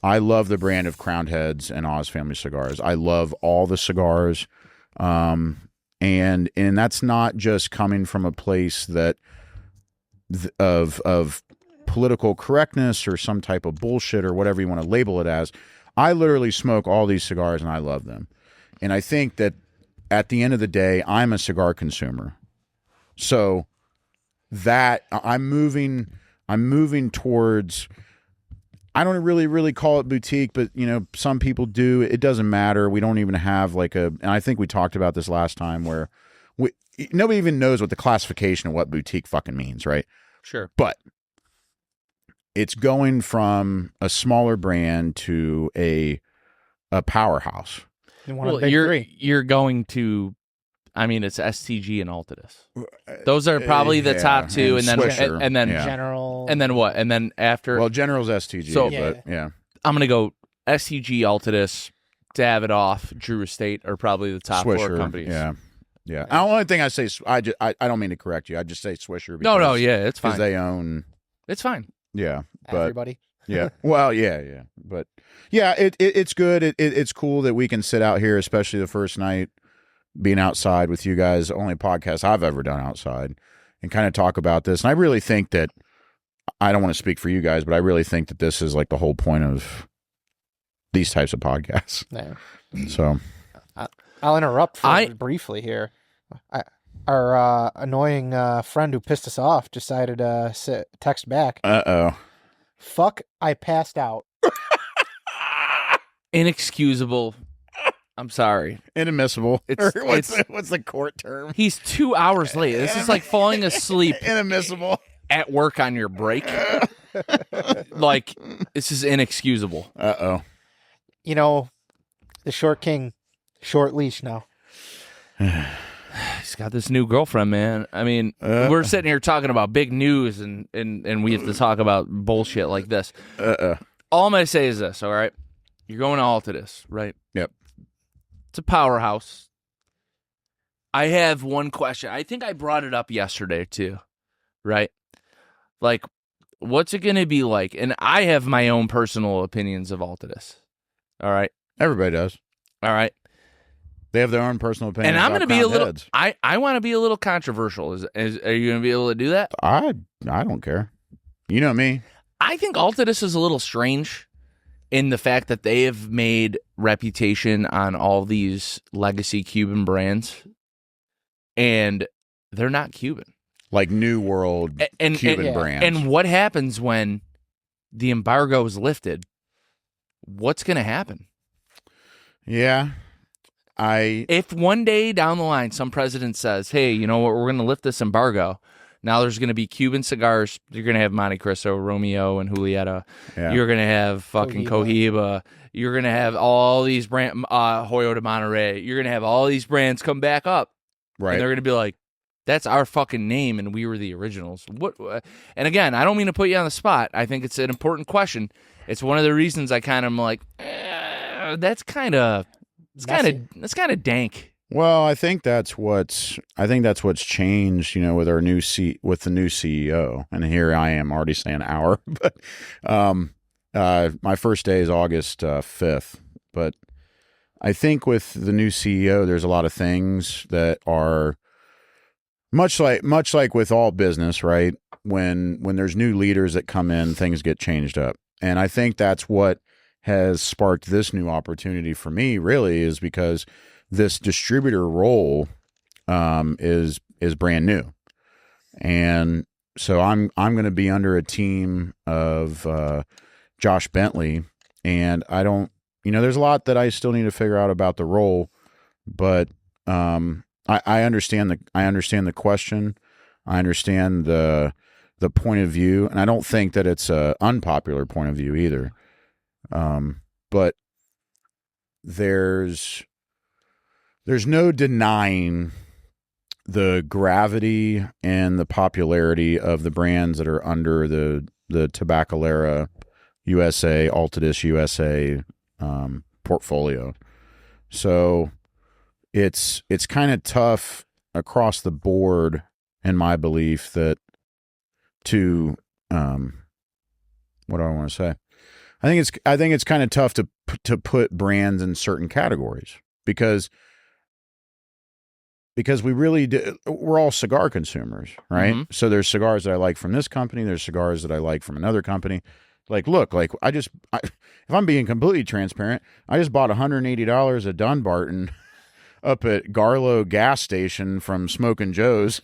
I love the brand of Crowned Heads and Oz Family Cigars. I love all the cigars. And that's not just coming from a place that of political correctness or some type of bullshit or whatever you want to label it as. I literally smoke all these cigars and I love them. And I think that at the end of the day, I'm a cigar consumer. So that I'm moving towards, I don't really call it boutique, but some people do. It doesn't matter. We don't even have and I think we talked about this last time where nobody even knows what the classification of what boutique fucking means, right? Sure. But it's going from a smaller brand to a powerhouse. You're going to, I mean, it's STG and Altadis. Those are probably the top two, and then General, and then what? And then after, well, General's STG, but I'm gonna go STG, Altadis, Davidoff, Drew Estate are probably the top Swisher, 4 companies. Yeah. The only thing I say, I don't mean to correct you. I just say Swisher. No, it's fine. Because they own. It's fine. Yeah, but everybody. Yeah. Well, yeah. But yeah, it's good. It's cool that we can sit out here, especially the first night, being outside with you guys. Only podcast I've ever done outside, and kind of talk about this. And I really think that, I don't want to speak for you guys, but I really think that this is like the whole point of these types of podcasts. Yeah. So I'll interrupt briefly here. Our annoying friend who pissed us off decided to text back. Fuck, I passed out. Inexcusable. I'm sorry. Inadmissible. What's the court term? He's 2 hours late. This is like falling asleep. Inadmissible. At work on your break. Like, this is inexcusable. You know, the short king, short leash now. He's got this new girlfriend, man. I mean, we're sitting here talking about big news, and we have to talk about bullshit like this. All I'm going to say is this, all right? You're going to Altadis, right? Yep. It's a powerhouse. I have one question. I think I brought it up yesterday, too, right? Like, what's it going to be like? And I have my own personal opinions of Altadis, all right? Everybody does. All right. They have their own personal opinions. And I'm going to be a little. I want to be a little controversial. Are you going to be able to do that? I don't care. You know me. I think Altadis is a little strange in the fact that they have made reputation on all these legacy Cuban brands, and they're not Cuban. Like New World Cuban brands. And what happens when the embargo is lifted? What's going to happen? Yeah. If one day down the line some president says, hey, you know what, we're going to lift this embargo. Now there's going to be Cuban cigars. You're going to have Monte Cristo, Romeo, and Julieta. Yeah. You're going to have fucking Cohiba. You're going to have all these brands, Hoyo de Monterrey. You're going to have all these brands come back up. Right. And they're going to be like, that's our fucking name, and we were the originals. What? And again, I don't mean to put you on the spot. I think it's an important question. It's one of the reasons I kind of am like, that's kind of... It's kind of dank. Well, I think that's what's changed, you know, with the new CEO. And here I am already saying our, but my first day is August 5th. But I think with the new CEO, there's a lot of things that are much like with all business, right? When there's new leaders that come in, things get changed up. And I think that's what has sparked this new opportunity for me, really, is because this distributor role is brand new. And so I'm going to be under a team of Josh Bentley, and I don't, you know, there's a lot that I still need to figure out about the role, but I understand the question. I understand the point of view, and I don't think that it's a unpopular point of view either. But there's no denying the gravity and the popularity of the brands that are under the Tabacalera USA, Altadis USA portfolio. So it's kind of tough across the board, in my belief, that to what do I want to say? I think it's kind of tough to put brands in certain categories because we really we're all cigar consumers, right? Mm-hmm. So there's cigars that I like from this company, there's cigars that I like from another company. Like, look, like if I'm being completely transparent, I just bought $180 of Dunbarton up at Garlow gas station from Smokin' Joe's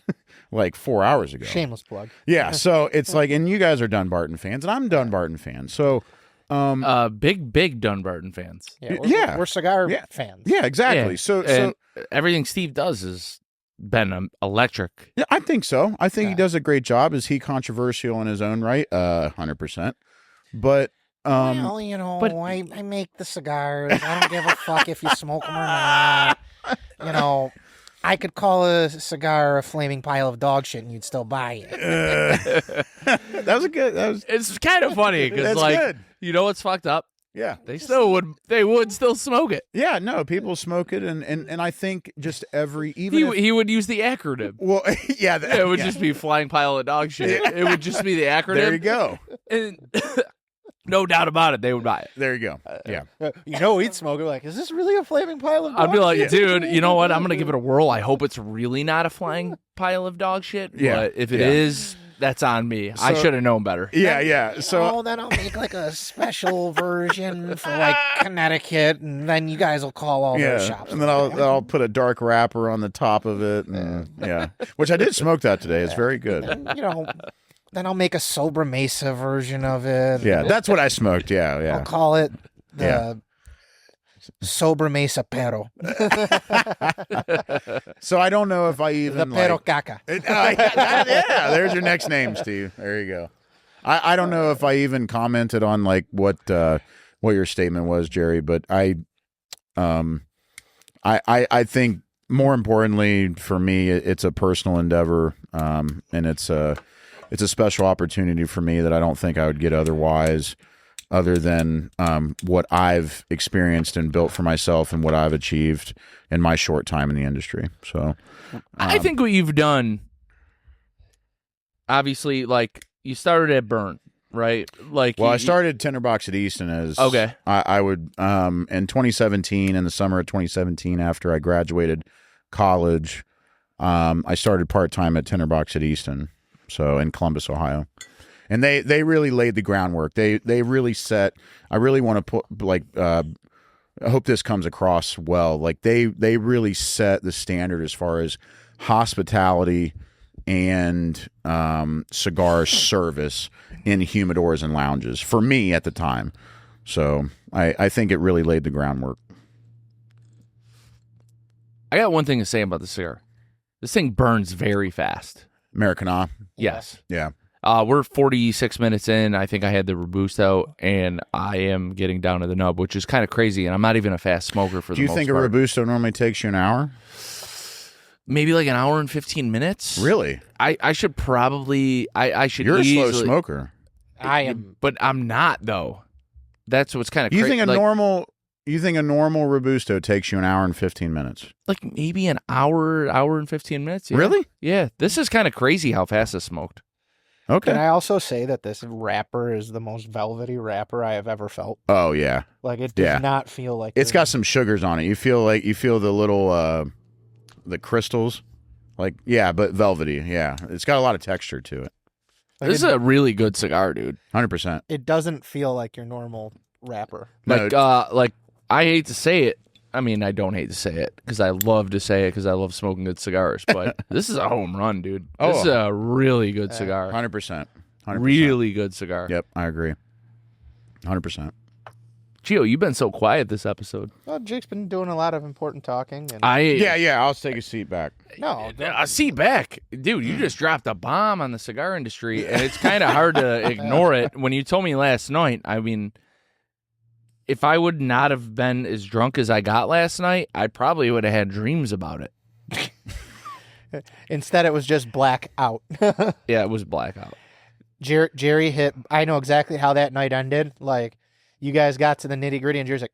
like 4 hours ago. Shameless plug. Yeah, so it's like, and you guys are Dunbarton fans, and I'm Dunbarton fan, so. Big Dunbarton fans. Yeah, we're cigar fans. Yeah, exactly. Yeah. So everything Steve does is been electric. Yeah, I think so. I think he does a great job. Is he controversial in his own right? 100%. But well, I make the cigars. I don't give a fuck if you smoke them or not. I could call a cigar a flaming pile of dog shit and you'd still buy it. It's kind of funny because, good. You know what's fucked up? Yeah, They would still smoke it. Yeah, no, people smoke it, and I think just he would use the acronym. Well, yeah, It would just be flying pile of dog shit. It would just be the acronym. There you go. And no doubt about it, they would buy it. There you go. Yeah. We'd smoke it. Like, is this really a flaming pile of dog I'd be like, shit? dude, you know what? I'm going to give it a whirl. I hope it's really not a flying pile of dog shit. Yeah. But if it is, that's on me. I should have known better. Yeah. So then I'll make like a special version for like Connecticut, and then you guys will call all those shops. And then I'll put a dark wrapper on the top of it. And, which I did smoke that today. It's very good. And, then I'll make a Sobra Mesa version of it. Yeah, that's what I smoked. Yeah. I'll call it the Sobra Mesa Pero. So I don't know if I even the Pero Caca. Yeah, there's your next name, Steve. There you go. I don't know if I even commented on like what your statement was, Jerry, but I think more importantly for me, it's a personal endeavor, and it's a special opportunity for me that I don't think I would get otherwise, other than what I've experienced and built for myself and what I've achieved in my short time in the industry. So I think what you've done, obviously, like you started at Burn, right? Like, I started Tinderbox at Easton as okay. I would in 2017, in the summer of 2017, after I graduated college, I started part-time at Tinderbox at Easton. So in Columbus, Ohio, and they really laid the groundwork. They really set. I really want to put I hope this comes across well. Like they really set the standard as far as hospitality and cigar service in humidors and lounges for me at the time. So I think it really laid the groundwork. I got one thing to say about the cigar. This thing burns very fast. Maracana. Yes. Yeah. We're 46 minutes in. I think I had the Robusto, and I am getting down to the nub, which is kind of crazy, and I'm not even a fast smoker for the most part. Do you think a Robusto normally takes you an hour? Maybe like an hour and 15 minutes. Really? I should probably... I should You're easily, a slow smoker. I am. But I'm not, though. That's what's kind of crazy. You think a normal Robusto takes you an hour and 15 minutes? Like maybe an hour and 15 minutes. Yeah. Really? Yeah. This is kind of crazy how fast it's smoked. Okay. Can I also say that this wrapper is the most velvety wrapper I have ever felt? Oh yeah. Like it does not feel like it's got some sugars on it. You feel the little the crystals, but velvety. Yeah, it's got a lot of texture to it. Like this is a really good cigar, dude. 100%. It doesn't feel like your normal wrapper. Like I hate to say it. I mean, I don't hate to say it because I love to say it because I love smoking good cigars. But this is a home run, dude. This is a really good cigar. 100%. Really good cigar. Yep, I agree. 100%. Gio, you've been so quiet this episode. Well, Jake's been doing a lot of important talking. And I'll take a seat back. No, a seat back, dude. You just dropped a bomb on the cigar industry, and it's kind of hard to ignore it. When you told me last night, I mean, if I would not have been as drunk as I got last night, I probably would have had dreams about it. Instead, it was just blackout. Yeah, it was blackout. Jerry hit. I know exactly how that night ended. Like, you guys got to the nitty gritty, and Jerry's like,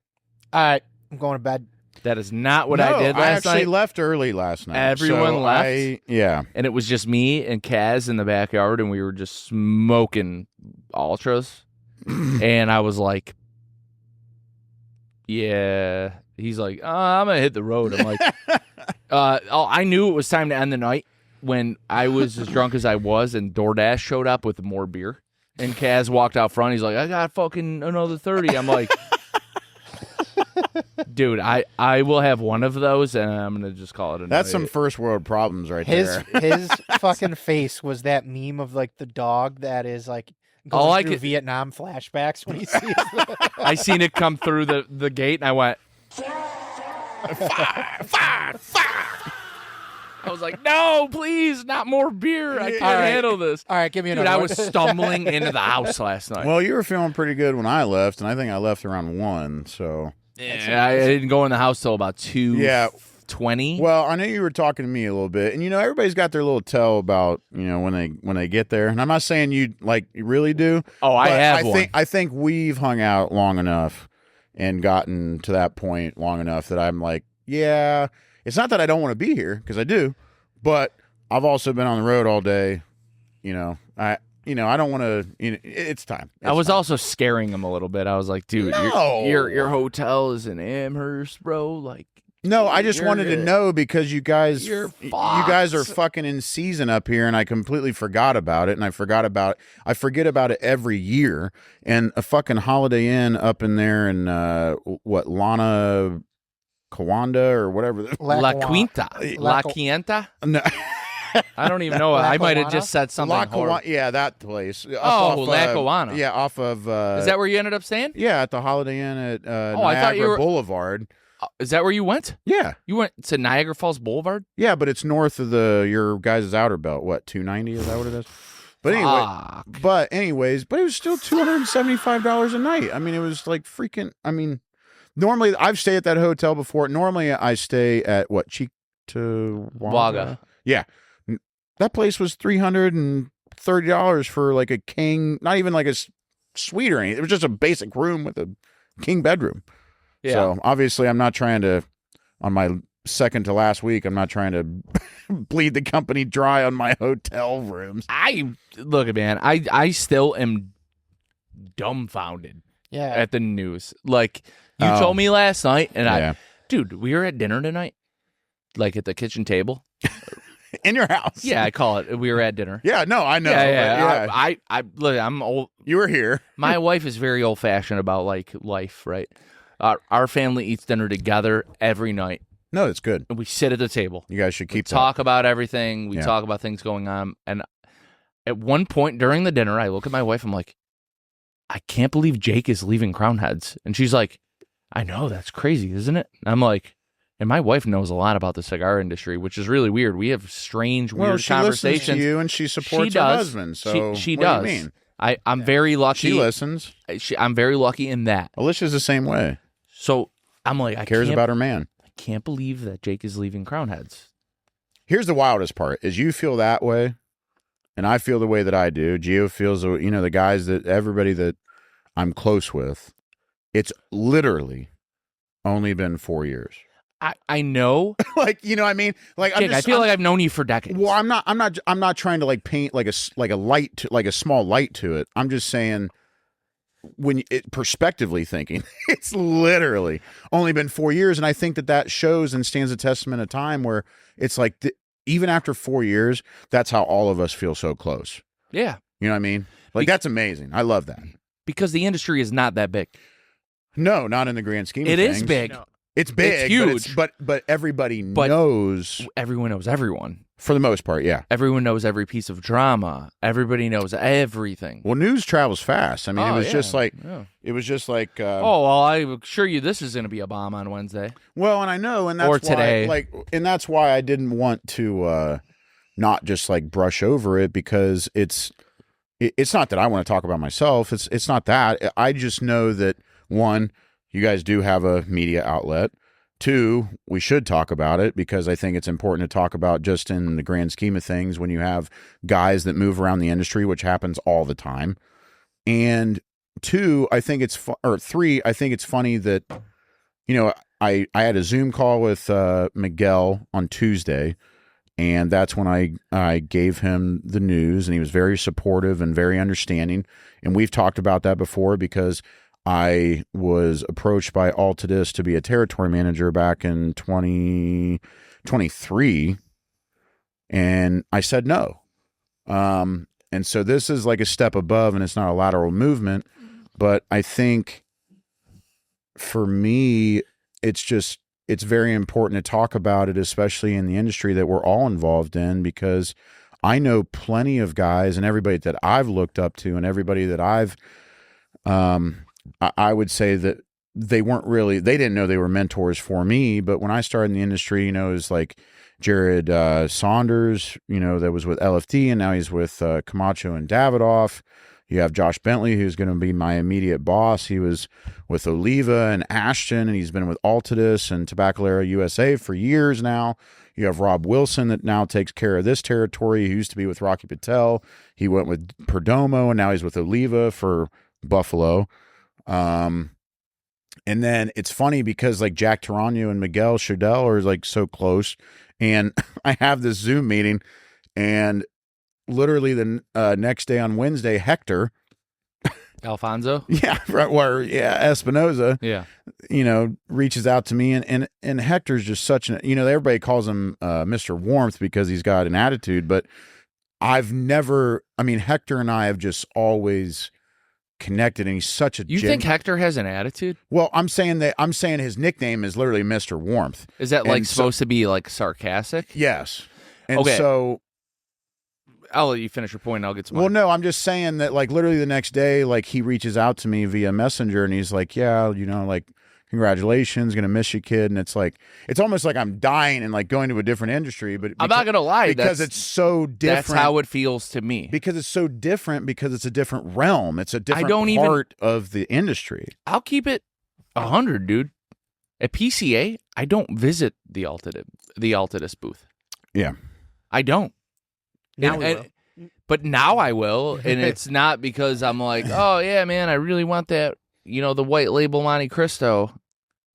"All right, I'm going to bed." That is not what I did last night. I actually left early last night. Everyone left. And it was just me and Kaz in the backyard, and we were just smoking ultras. And I was like, yeah. He's like, I'm going to hit the road. I'm like, I knew it was time to end the night when I was as drunk as I was, and DoorDash showed up with more beer. And Kaz walked out front. He's like, I got fucking another 30. I'm like, dude, I will have one of those, and I'm going to just call it a night. That's some first world problems right there. His fucking face was that meme of, like, the dog that is, like, going through Vietnam flashbacks when he sees I seen it come through the gate, and I went, fire. I was like, no, please, not more beer. I can't handle this. All right, give me Dude, another I one. was stumbling into the house last night. Well, you were feeling pretty good when I left, and I think I left around 1, so. Yeah, I didn't go in the house till about 2:20. Well, I know you were talking to me a little bit, and everybody's got their little tell about when they get there. And I'm not saying you really do. Oh, I have one. I think we've hung out long enough and gotten to that point long enough that I'm like, yeah. It's not that I don't want to be here, because I do, but I've also been on the road all day. I don't want to. It's time. I was also scaring him a little bit. I was like, dude, No. your hotel is in Amherst, bro. Like, no, I just wanted to know because you guys are fucked. fucking in season up here, and I completely forgot about it. And I forget about it every year. And a fucking Holiday Inn up in there in Lana Kawanda or whatever. La Quinta. La Quinta? No. I don't even know. I might have just said something horrible. Yeah, that place. Lackawanna. Yeah, off of. Is that where you ended up staying? Yeah, at the Holiday Inn at I thought you were Boulevard. Is that where you went? Yeah. You went to Niagara Falls Boulevard? Yeah, but it's north of your guys' outer belt. What, 290? Is that what it is? But anyway, but it was still $275 a night. I mean, it was like freaking. I mean, normally I've stayed at that hotel before. Normally I stay at what, Cheektowaga. Yeah. That place was $330 for like a king, not even like a suite or anything. It was just a basic room with a king bedroom. Yeah. So obviously I'm not trying to, on my second to last week, I'm not trying to bleed the company dry on my hotel rooms. Look, man, I still am dumbfounded at the news. Like, you told me last night, and dude, we were at dinner tonight, like at the kitchen table. In your house. Yeah, I call it. We were at dinner. Yeah, no, I know. Yeah. I look, I'm old. You were here. My wife is very old fashioned about like life, right? Our family eats dinner together every night. No, it's good. And we sit at the table. You guys should keep talk about everything. We talk about things going on. And at one point during the dinner, I look at my wife. I'm like, I can't believe Jake is leaving Crown Heads. And she's like, I know, that's crazy, isn't it? And I'm like, and my wife knows a lot about the cigar industry, which is really weird. We have strange, weird she conversations. Listens to you, and she supports her husband. So she what does. Do you mean? I'm very lucky. She listens. I'm very lucky in that. Alicia's the same way. So I'm like, cares about her man. I can't believe that Jake is leaving Crown Heads. Here's the wildest part: is you feel that way, and I feel the way that I do. Gio feels, the guys everybody that I'm close with. It's literally only been 4 years. I know. Like, what I mean? Like, Jake, I feel like I've known you for decades. Well, I'm not trying to like paint like a light to, like a small light to it. I'm just saying, when perspectively thinking, it's literally only been 4 years, and I think that shows and stands a testament of time where it's like even after 4 years, that's how all of us feel so close. Yeah, you know what I mean? Like, that's amazing. I love that because the industry is not that big. No, not in the grand scheme. It of things. is big. No. It's big, it's huge, but everybody knows. Everyone knows everyone for the most part. Yeah, everyone knows every piece of drama. Everybody knows everything. Well, news travels fast. I mean, it was just like it was just like. Oh well, I assure you, this is going to be a bomb on Wednesday. Well, and I know, and that's or today, and that's why I didn't want to not just like brush over it, because it's not that I want to talk about myself. It's not that. I just know that, one, you guys do have a media outlet. Two, we should talk about it because I think it's important to talk about just in the grand scheme of things when you have guys that move around the industry, which happens all the time. And two, I think it's three, I think it's funny that, I had a Zoom call with Miguel on Tuesday, and that's when I gave him the news, and he was very supportive and very understanding. And we've talked about that before because I was approached by Altadis to be a territory manager back in 2023, and I said no. And so this is like a step above, and it's not a lateral movement, but I think for me, it's very important to talk about it, especially in the industry that we're all involved in, because I know plenty of guys and everybody that I've looked up to and everybody that I've, I would say that they didn't know they were mentors for me. But when I started in the industry, it was like Jared Saunders, that was with LFD, and now he's with Camacho and Davidoff. You have Josh Bentley, who's going to be my immediate boss. He was with Oliva and Ashton, and he's been with Altadis and Tabacalera USA for years now. You have Rob Wilson that now takes care of this territory. He used to be with Rocky Patel. He went with Perdomo, and now he's with Oliva for Buffalo. And then it's funny because like Jack Tarano and Miguel Chadell are like so close. And I have this Zoom meeting, and literally the next day on Wednesday, Hector Alfonso, Espinoza, reaches out to me, and Hector's just such an, everybody calls him Mr. Warmth because he's got an attitude, but Hector and I have just always connected, and he's such a. You think Hector has an attitude? Well, I'm saying his nickname is literally Mr. Warmth. Is that like supposed to be like sarcastic? Yes. And okay. So I'll let you finish your point, and I'll get to mine. Well, no, I'm just saying that like literally the next day, like he reaches out to me via Messenger, and he's like, yeah, like congratulations, gonna miss you, kid. And it's like, it's almost like I'm dying and like going to a different industry, but I'm not gonna lie, because it's so different. That's how it feels to me. Because it's so different, because it's a different realm. It's a different part of the industry. I'll keep it 100, dude. At PCA, I don't visit the Altadis booth. Yeah. I don't. But now I will, and it's not because I'm like, oh yeah, man, I really want that, the white label Monte Cristo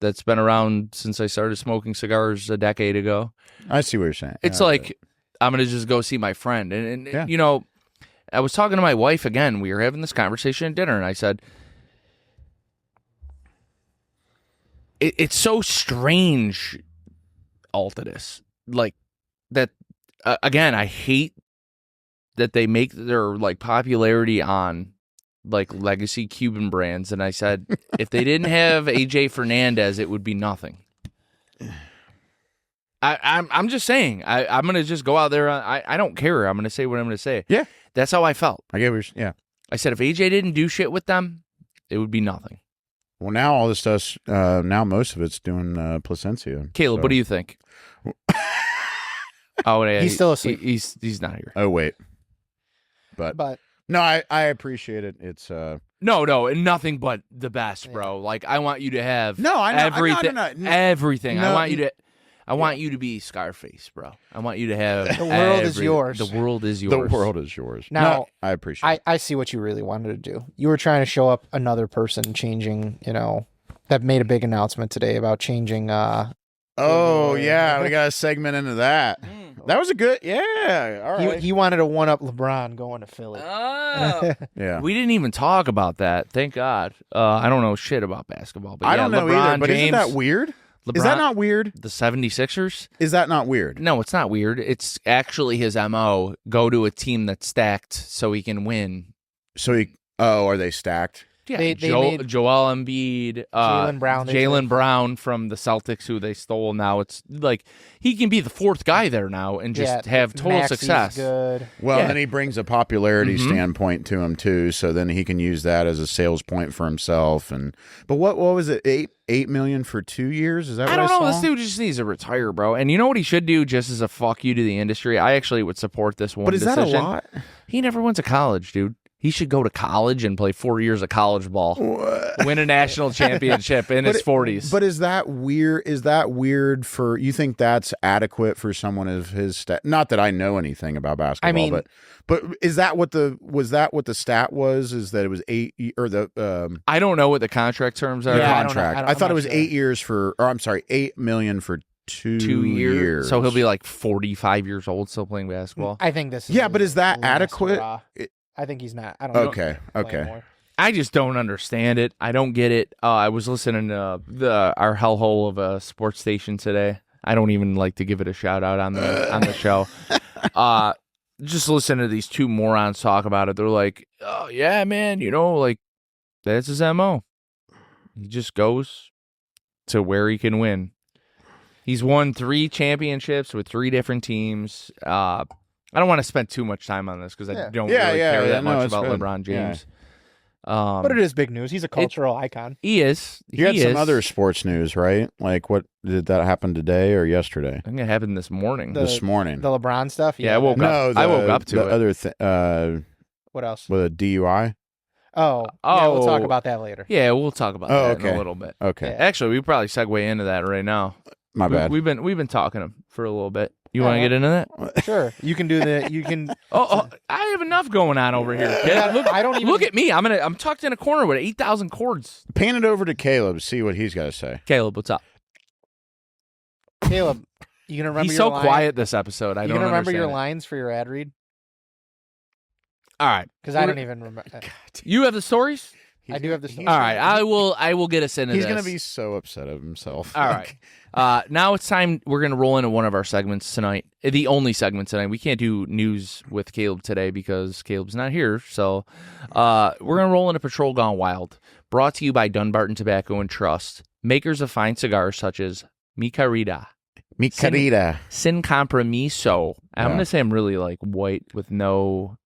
that's been around since I started smoking cigars a decade ago. I see what you're saying. It's like I'm gonna just go see my friend, and I was talking to my wife again. We were having this conversation at dinner, and I said, it's so strange, Altadis, like that. Again, I hate that they make their like popularity on like legacy Cuban brands, and I said if they didn't have AJ Fernandez, it would be nothing. I'm just saying I'm gonna just go out there. I don't care. I'm gonna say what I'm gonna say. Yeah, that's how I felt. I get what you're, yeah. I said if AJ didn't do shit with them, it would be nothing. Well, now all this stuff, now most of it's doing Plasencia. Caleb, what do you think? Oh, yeah, he's still asleep. He's not here. Oh wait. But no, I appreciate it. It's no, and nothing but the best, bro. Like I want you to have everything. Everything. No, I want you to be Scarface, bro. I want you to have the world is yours. The world is yours. The world is yours. Now, I appreciate it. I see what you really wanted to do. You were trying to show up another person changing, that made a big announcement today about changing oh yeah, we got a segment into that. That was a good, yeah. All right. He wanted to one-up LeBron going to Philly. Oh. Yeah. We didn't even talk about that. Thank God. I don't know shit about basketball. But I don't know LeBron either, but James, isn't that weird? Is that not weird? The 76ers? Is that not weird? No, it's not weird. It's actually his MO. Go to a team that's stacked so he can win. Are they stacked? Yeah, they Joel Embiid, Jaylen Brown from the Celtics, who they stole. Now it's like he can be the fourth guy there now and just have total success. Good. Well, then he brings a popularity standpoint to him too, so then he can use that as a sales point for himself. But what was it? $8 million for 2 years? Is that what I don't know? saw? This dude just needs to retire, bro. And you know what he should do, just as a fuck you to the industry? I actually would support this one. But is decision. that a lot? He never went to college, dude. He should go to college and play 4 years of college ball. Win a national championship in his 40s. But is that weird? Is that weird for you? Think that's adequate for someone of his stat? Not that I know anything about basketball, but is that what the stat was? Is that it was 8 or the? I don't know what the contract terms are. Yeah, contract. I thought it was 8 years for, or I'm sorry, $8 million for 2 years. So he'll be like 45 years old still playing basketball. I think this. Is but is that adequate? I think he's not. I don't know. Okay. I just don't understand it. I don't get it. I was listening to our hellhole of a sports station today. I don't even like to give it a shout out on the show. Just listen to these two morons talk about it. They're like, "Oh yeah, man, like that's his MO. He just goes to where he can win. He's won 3 championships with 3 different teams. I don't want to spend too much time on this because I don't really care that much about LeBron James. But it is big news. He's a cultural icon. He is. You had some other sports news, right? Like, what did that happen today or yesterday? I think it happened this morning. This morning. The LeBron stuff? Yeah, I woke up. I woke up to it. Other what else? with a DUI? Oh, yeah, we'll talk about that later. Yeah, we'll talk about that in a little bit. Okay. Yeah. Actually, we probably segue into that right now. My bad. We've been talking for a little bit. You want to get into that? Sure. You can do the. You can. Oh, I have enough going on over here. Kid. Look, I don't even look at me. I'm tucked in a corner with 8,000 cords. Pan it over to Caleb. See what he's got to say. Caleb, what's up? Caleb, you gonna remember? He's your so line? quiet this episode. I You don't gonna remember understand your it. lines for your ad read? All right, Because I don't even remember. You have the stories. I do have the story. All right, I will get us into He's this. going to be so upset of himself. All right. Now it's time. We're going to roll into one of our segments tonight. The only segment tonight. We can't do news with Caleb today because Caleb's not here. So we're going to roll into Patrol Gone Wild, brought to you by Dunbarton Tobacco and Trust, makers of fine cigars such as Mi Querida, Sin Compromiso. I'm going to say I'm really like white with no...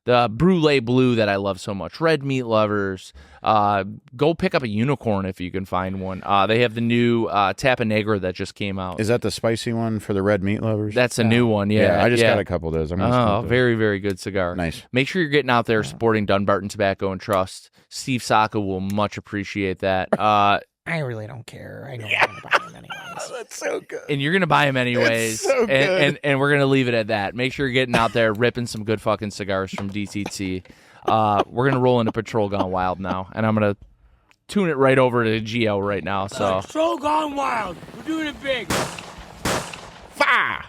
the Brulee Blue that I love so much. Red Meat Lovers. Go pick up a Unicorn if you can find one. They have the new Tapa Negra that just came out. Is that the spicy one for the red meat lovers? That's a new one, yeah. I just got a couple of those. I'm gonna smoke those. Very, very good cigar. Nice. Make sure you're getting out there supporting Dunbarton Tobacco and Trust. Steve Saka will much appreciate that. I really don't care. I know I'm gonna buy them anyways. That's so good. And you're going to buy them anyways. It's so good. And we're going to leave it at that. Make sure you're getting out there ripping some good fucking cigars from DTT. We're going to roll into Patrol Gone Wild now. And I'm going to tune it right over to Gio right now. So Patrol Gone Wild. We're doing it big. fire!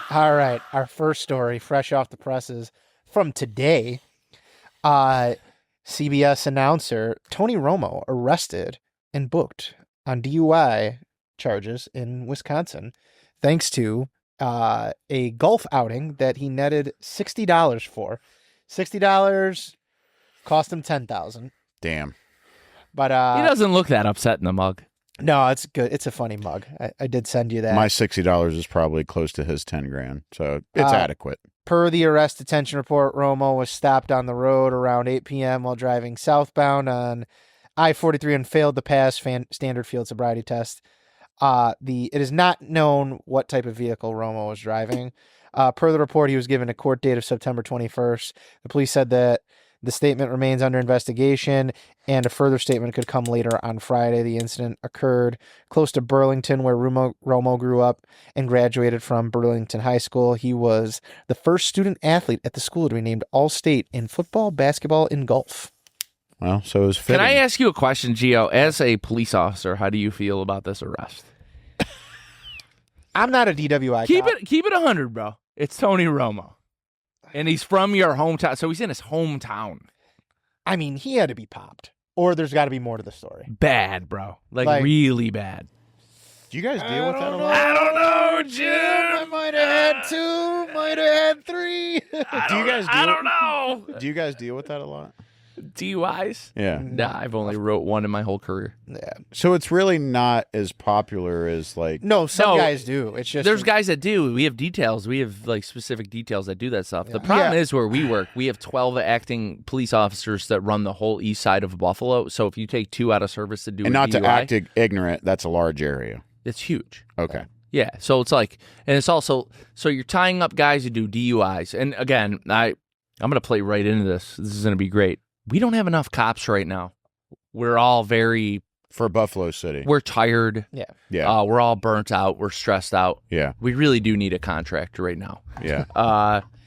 All right, our first story, fresh off the presses from today. CBS announcer Tony Romo arrested and booked on DUI charges in Wisconsin, thanks to a golf outing that he netted $60 for. $60 cost him $10,000. Damn. But He doesn't look that upset in the mug. no, it's good. It's a funny mug. I did send you that. My $60 is probably close to his 10 grand, so it's adequate. Per the arrest detention report, Romo was stopped on the road around 8 p.m. while driving southbound on I-43 and failed to pass standard field sobriety test. It is not known what type of vehicle Romo was driving. Per the report, he was given a court date of September 21st. The police said that the statement remains under investigation, and a further statement could come later on Friday. The incident occurred close to Burlington, where Romo grew up and graduated from Burlington High School. He was the first student athlete at the school to be named All-State in football, basketball, and golf. Well, so it was fitting. Can I ask you a question, Gio? As a police officer, how do you feel about this arrest? I'm not a DWI Keep cop. it 100, bro. It's Tony Romo. And he's from your hometown. So he's in his hometown. I mean, he had to be popped, or there's got to be more to the story. Bad, bro. Like really bad. Do you guys deal with that a lot? I don't know, Jim. I might have had 2, might have had 3. I don't know. Do you guys deal with that a lot? DUIs? Yeah. Nah, I've only wrote one in my whole career. Yeah. So it's really not as popular as like. No, some No, guys do. It's just There's guys that do. We have details. We have like specific details that do that stuff. The problem is where we work, we have 12 acting police officers that run the whole east side of Buffalo. So if you take 2 out of service to do And a not DUI, to act ignorant, that's a large area. it's huge. Okay. Yeah. So it's like, and it's also, so you're tying up guys who do DUIs. And again, I'm going to play right into this. This is going to be great. We don't have enough cops right now. We're all For Buffalo City. we're tired. Yeah. We're all burnt out. We're stressed out. Yeah. We really do need a contract right now. Yeah.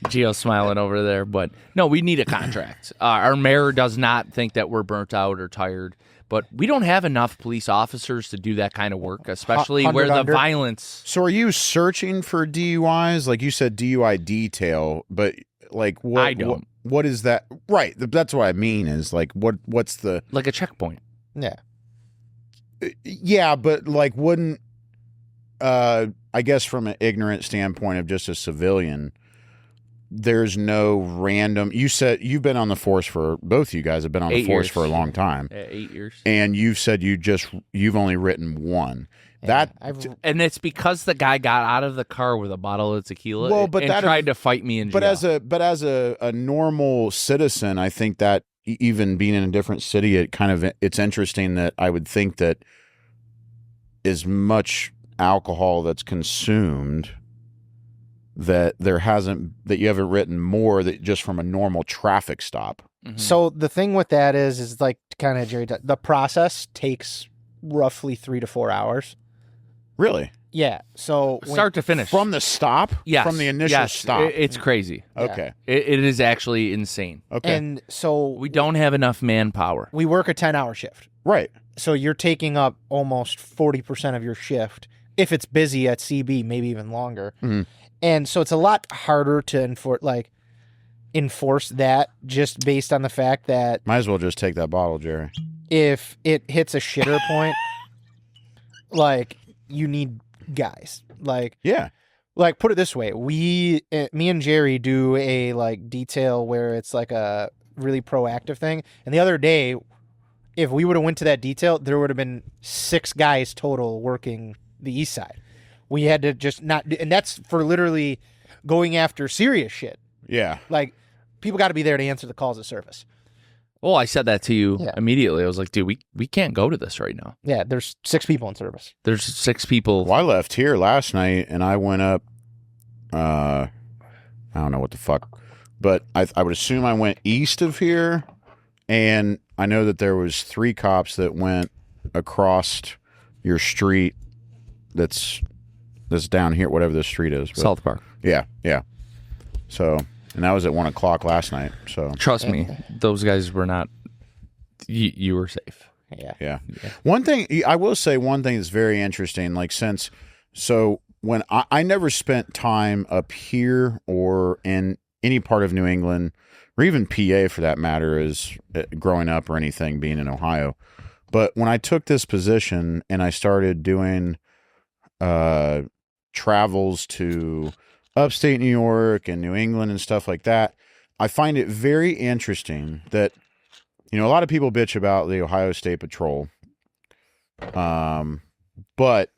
Gio's smiling over there, but no, we need a contract. Our mayor does not think that we're burnt out or tired, but we don't have enough police officers to do that kind of work, especially where the under. violence. So are you searching for DUIs? Like you said, DUI detail, but like what? I don't. What is that? Right. That's what I mean is like, what's the. Like a checkpoint. Yeah. Yeah, but like wouldn't, I guess from an ignorant standpoint of just a civilian, there's no random. You said you've been on the force for both of you guys have been on the 8 force years. for a long time. Yeah, 8 years. And you've said you've only written one. Yeah, And it's because the guy got out of the car with a bottle of tequila and tried to fight me in jail. But as a normal citizen, I think that even being in a different city, it's interesting that I would think that as much alcohol that's consumed that you haven't written more that just from a normal traffic stop. Mhm. So the thing with that is like kind of Jerry. The process takes roughly 3 to 4 hours. Really? Yeah. So Start to finish. From the stop? Yes. From the initial stop? It's crazy. Yeah. Okay. It is actually insane. Okay. And so We don't have enough manpower. we work a 10-hour shift. Right. So you're taking up almost 40% of your shift. If it's busy at CB, maybe even longer. Mhm. And so it's a lot harder to enforce that just based on the fact that Might as well just take that bottle, Jerry. if it hits a shitter point, like you need guys. Yeah. Like put it this way, me and Jerry do a like detail where it's like a really proactive thing. And the other day, if we would have went to that detail, there would have been 6 guys total working the east side. We had to just not, and that's for literally going after serious shit. Yeah. Like people got to be there to answer the calls of service. Well, I said that to you Yeah. immediately. I was like, dude, we can't go to this right now. Yeah, there's 6 people in service. There's 6 people. Well, I left here last night and I went up, I don't know what the fuck, but I would assume I went east of here, and I know that there was 3 cops that went across your street that's down here, whatever this street is. But South Park. yeah. So, and that was at 1 o'clock last night. So Trust me, those guys were not. You were safe. Yeah. one thing I will say, one thing that's very interesting, like when I never spent time up here or in any part of New England or even PA for that matter, as growing up or anything, being in Ohio. But when I took this position and I started doing travels to upstate New York and New England and stuff like that, I find it very interesting that, a lot of people bitch about the Ohio State Patrol, but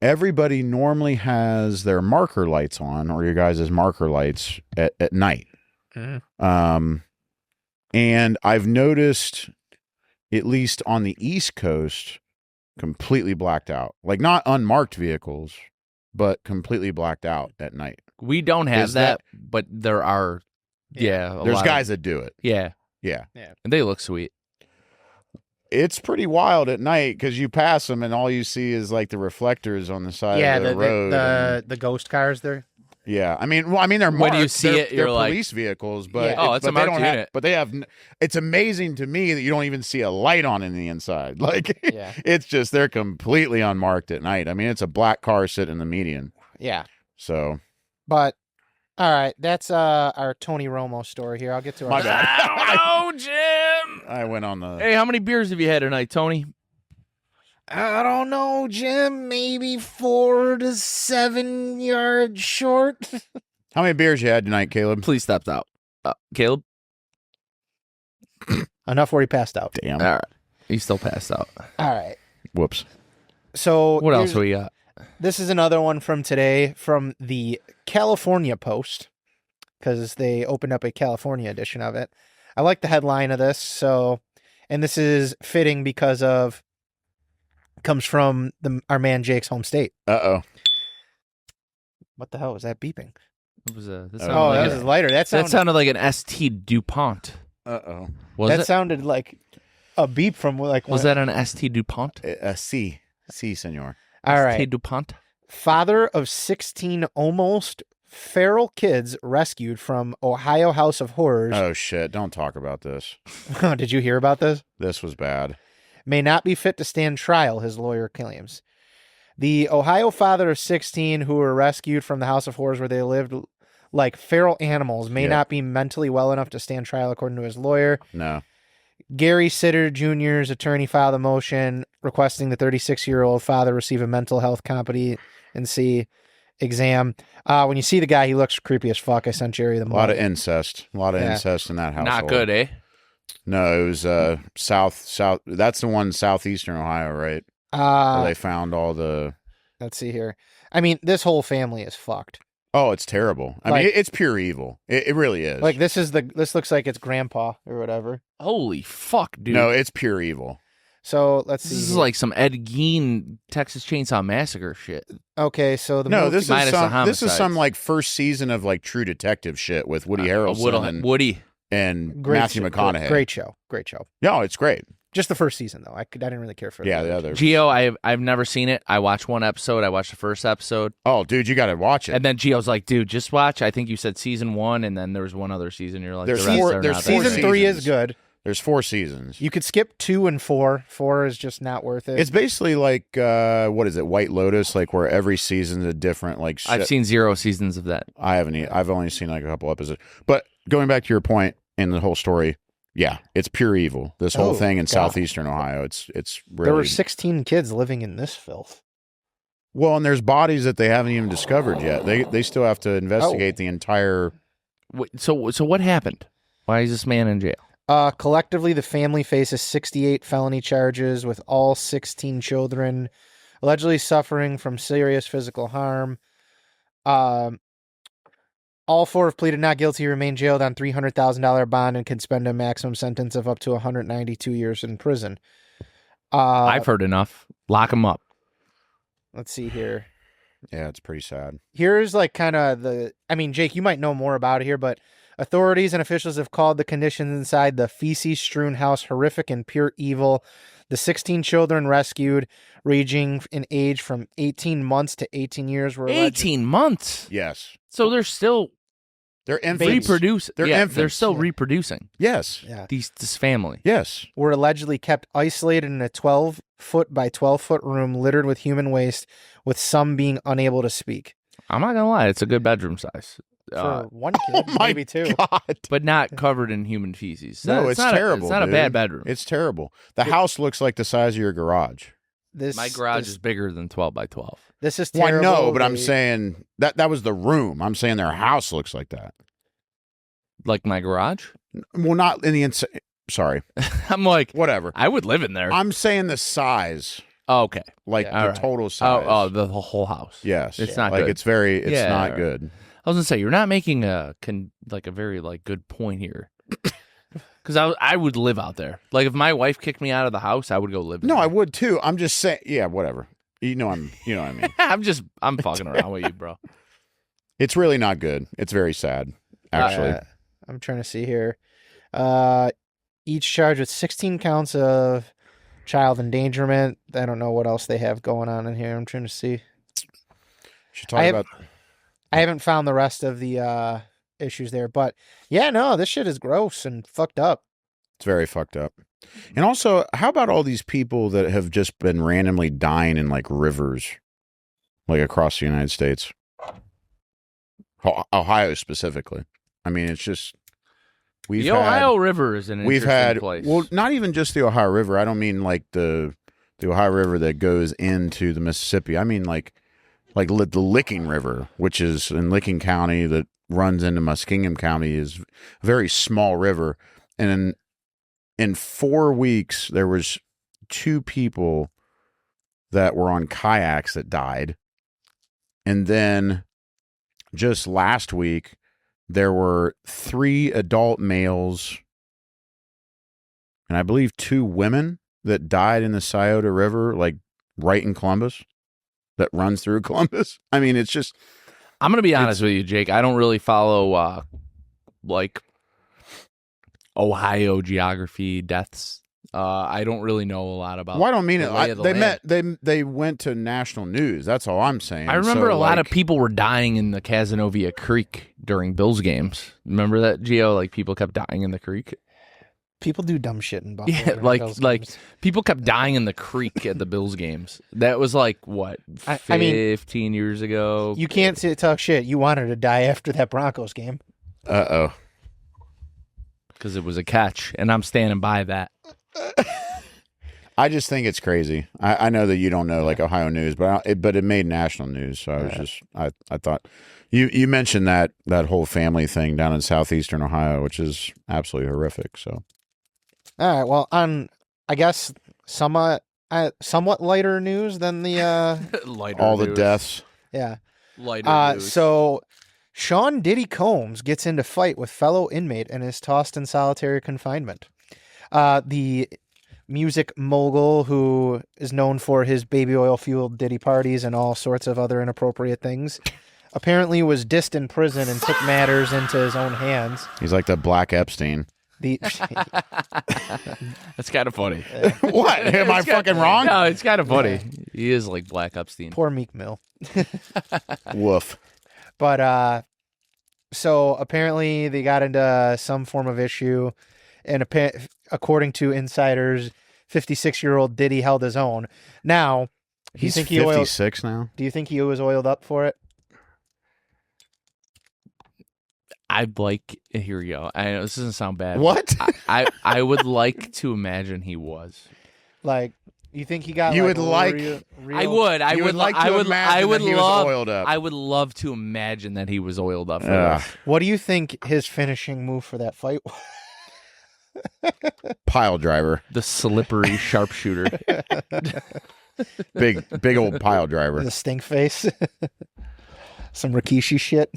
everybody normally has their marker lights on, or your guys' marker lights at night. Mhm. And I've noticed, at least on the East Coast, completely blacked out. Like not unmarked vehicles, but completely blacked out at night. We don't have Is that, but there are. Yeah, There's guys that do it. Yeah, Yeah. and they look sweet. It's pretty wild at night because you pass them and all you see is like the reflectors on the side of the road. The ghost cars there. Yeah, I mean, they're marked. When you see they're, it, you're they're like- police vehicles, but Yeah. Oh, it's a but they marked don't have. unit. But they have. It's amazing to me that you don't even see a light on in the inside. Like, Yeah. it's just they're completely unmarked at night. I mean, it's a black car sitting in the median. Yeah. So But all right, that's our Tony Romo story here. I'll get to our my bad. I don't know, Jim. I went on the. Hey, how many beers have you had tonight, Tony? I don't know, Jim. Maybe 4 to 7 yards short. How many beers you had tonight, Caleb? Please stop out. Caleb? Enough where he passed out. Damn. All right. He still passed out. All right. Whoops. So What else here's- we got? This is another one from today from the California Post because they opened up a California edition of it. I like the headline of this. So, and this is fitting because comes from our man Jake's home state. Uh-oh. What the hell was that beeping? It was that Oh, sounded Oh, like that a- was lighter. That that sounded like an ST DuPont. Uh-oh. Was that it? sounded like a beep from like. Was that an ST DuPont? C, senor. all ST right? DuPont? Father of 16 almost feral kids rescued from Ohio House of Horrors. Oh, shit. Don't talk about this. Did you hear about this? This was bad. May not be fit to stand trial, his lawyer claims. The Ohio father of 16 who were rescued from the House of Horrors where they lived like feral animals may Yeah. not be mentally well enough to stand trial, according to his lawyer. No. Gary Sitter Jr.'s attorney filed a motion requesting the 36-year-old father receive a mental health competency exam. When you see the guy, he looks creepy as fuck. I sent Jerry the A lot of money. incest. A lot of incest in that household. Not good, eh? No, it was south. That's the one southeastern Ohio, right? Where they found all the. Let's see here. I mean, this whole family is fucked. Oh, it's terrible. I mean, it's pure evil. It really is. Like this looks like it's grandpa or whatever. Holy fuck, dude. No, it's pure evil. So let's see. This is like some Ed Gein Texas Chainsaw Massacre shit. Okay, so this minus is some like first season of like True Detective shit with Woody Harrelson and Matthew McConaughey. Great show. No, it's great. Just the first season though. I didn't really care for it. Yeah, the other. Gio, I've never seen it. I watched one episode. I watched the first episode. Oh, dude, you got to watch it. And then Gio's like, dude, just watch. I think you said season 1, and then there was one other season. You're like, There's the rest four- are there's not four that Season great. 3 is good. There's 4 seasons. You could skip 2 and 4. 4 is just not worth it. It's basically like what is it, White Lotus? Like where every season's a different like. Shit. I've seen 0 seasons of that. I haven't. I've only seen like a couple episodes. But going back to your point in the whole story, yeah, it's pure evil. This whole thing in southeastern Ohio, it's really. There were 16 kids living in this filth. Well, and there's bodies that they haven't even discovered yet. They still have to investigate the entire. Wait, so what happened? Why is this man in jail? Collectively, the family faces 68 felony charges, with all 16 children allegedly suffering from serious physical harm. All 4 have pleaded not guilty, remain jailed on $300,000 bond, and can spend a maximum sentence of up to 192 years in prison. I've heard enough. Lock him up. Let's see here. Yeah, it's pretty sad. Here's like kind of Jake, you might know more about it here, but authorities and officials have called the conditions inside the feces-strewn house horrific and pure evil. The 16 children rescued, ranging in age from 18 months to 18 years, were 18 months? Yes. So They're infants. reproducing. They're They're infants. still reproducing. Yes. Yeah. This family. Yes. Were allegedly kept isolated in a 12-foot by 12-foot room littered with human waste, with some being unable to speak. I'm not gonna lie, it's a good bedroom size. For one kid, Oh my maybe 2. God. But not covered in human feces. No, it's not terrible. It's not dude. a bad bedroom. It's terrible. The house looks like the size of your garage. My garage is bigger than 12 by 12. This is Well, I terrible. know, but I'm saying that was the room. I'm saying their house looks like that. Like my garage? Well, not in the inside. Sorry. I'm like, Whatever. I would live in there. I'm saying the size, Oh, okay. like Yeah, the all right. total size. Oh, the whole house. yes. It's not like good. it's not Yeah. good. I was gonna say you're not making a very good point here. Because I would live out there. Like if my wife kicked me out of the house, I would go live. No, there. I would too. I'm just saying. Yeah, whatever. You know what I mean. I'm fucking around with you, bro. It's really not good. It's very sad, actually. I'm trying to see here. Each charged with 16 counts of child endangerment. I don't know what else they have going on in here. I'm trying to see. Should talk about. I haven't found the rest of the issues there, but yeah, no, this shit is gross and fucked up. It's very fucked up. And also, how about all these people that have just been randomly dying in like rivers, like across the United States, Ohio specifically? I mean, it's just The Ohio River is an interesting place. Well, not even just the Ohio River. I don't mean like the Ohio River that goes into the Mississippi. I mean like the Licking River, which is in Licking County that runs into Muskingum County, is a very small river. And in 4 weeks, there was 2 people that were on kayaks that died. And then just last week, there were 3 adult males and I believe 2 women that died in the Scioto River, like right in Columbus, that runs through Columbus. I mean, it's just... I'm going to be honest with you, Jake. I don't really follow like Ohio geography deaths. I don't really know a lot about. Well, I don't mean the it. lay of the land. They went to national news. That's all I'm saying. I remember So, a lot like, of people were dying in the Cazenovia Creek during Bills games. Remember that, Gio? Like people kept dying in the creek. People do dumb shit in Buffalo. Yeah, during like those like games. people kept dying in the creek at the Bills games. That was like what, I mean, 15 years ago. You can't talk shit. You wanted to die after that Broncos game. Uh-oh. Because it was a catch, and I'm standing by that. I just think it's crazy. I know that you don't know like Ohio news, but it made national news. So I was just I thought you mentioned that whole family thing down in southeastern Ohio, which is absolutely horrific. So All right. Well, on I guess somewhat lighter news than the Lighter the news. deaths. yeah. Lighter news. So Sean Diddy Combs gets into fight with fellow inmate and is tossed in solitary confinement. The music mogul, who is known for his baby oil fueled Diddy parties and all sorts of other inappropriate things, apparently was dissed in prison and took matters into his own hands. He's like the Black Epstein. That's kind of funny. What? Am I fucking wrong? No, it's kind of funny. He is like Black Epstein. Poor Meek Mill. Woof. But so apparently they got into some form of issue, and according to insiders, 56-year-old Diddy held his own. Now, He's 56 now. Do you think he was oiled up for it? Here we go. I know this doesn't sound bad. What? I would like to imagine he was. Like, you think he got? You like, would like- real, I would. I You would like to I would. imagine I would that he was love. oiled up. I would love to imagine that he was oiled up for Ugh. this. What do you think his finishing move for that fight was? Pile driver. The slippery sharpshooter. Big old pile driver. The stink face. Some Rikishi shit.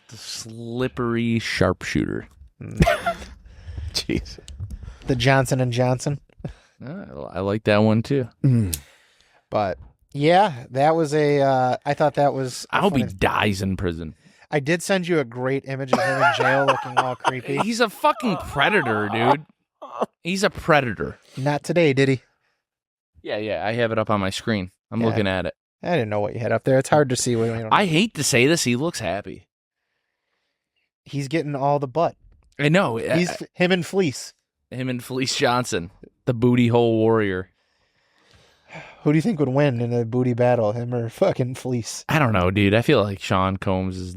The slippery sharpshooter. Jeez. The Johnson and Johnson. I like that one too. But yeah, that was I thought that was. I hope he funny. dies in prison. I did send you a great image of him in jail looking all creepy. He's a fucking predator, dude. He's a predator. Not today, did he? Yeah. I have it up on my screen. I'm Yeah. looking at it. I didn't know what you had up there. It's hard to see. I hate to say this. He looks happy. He's getting all the butt. I know. He's him and Fleece. Him and Felice Johnson, the booty hole warrior. Who do you think would win in a booty battle, him or fucking Fleece? I don't know, dude. I feel like Sean Combs is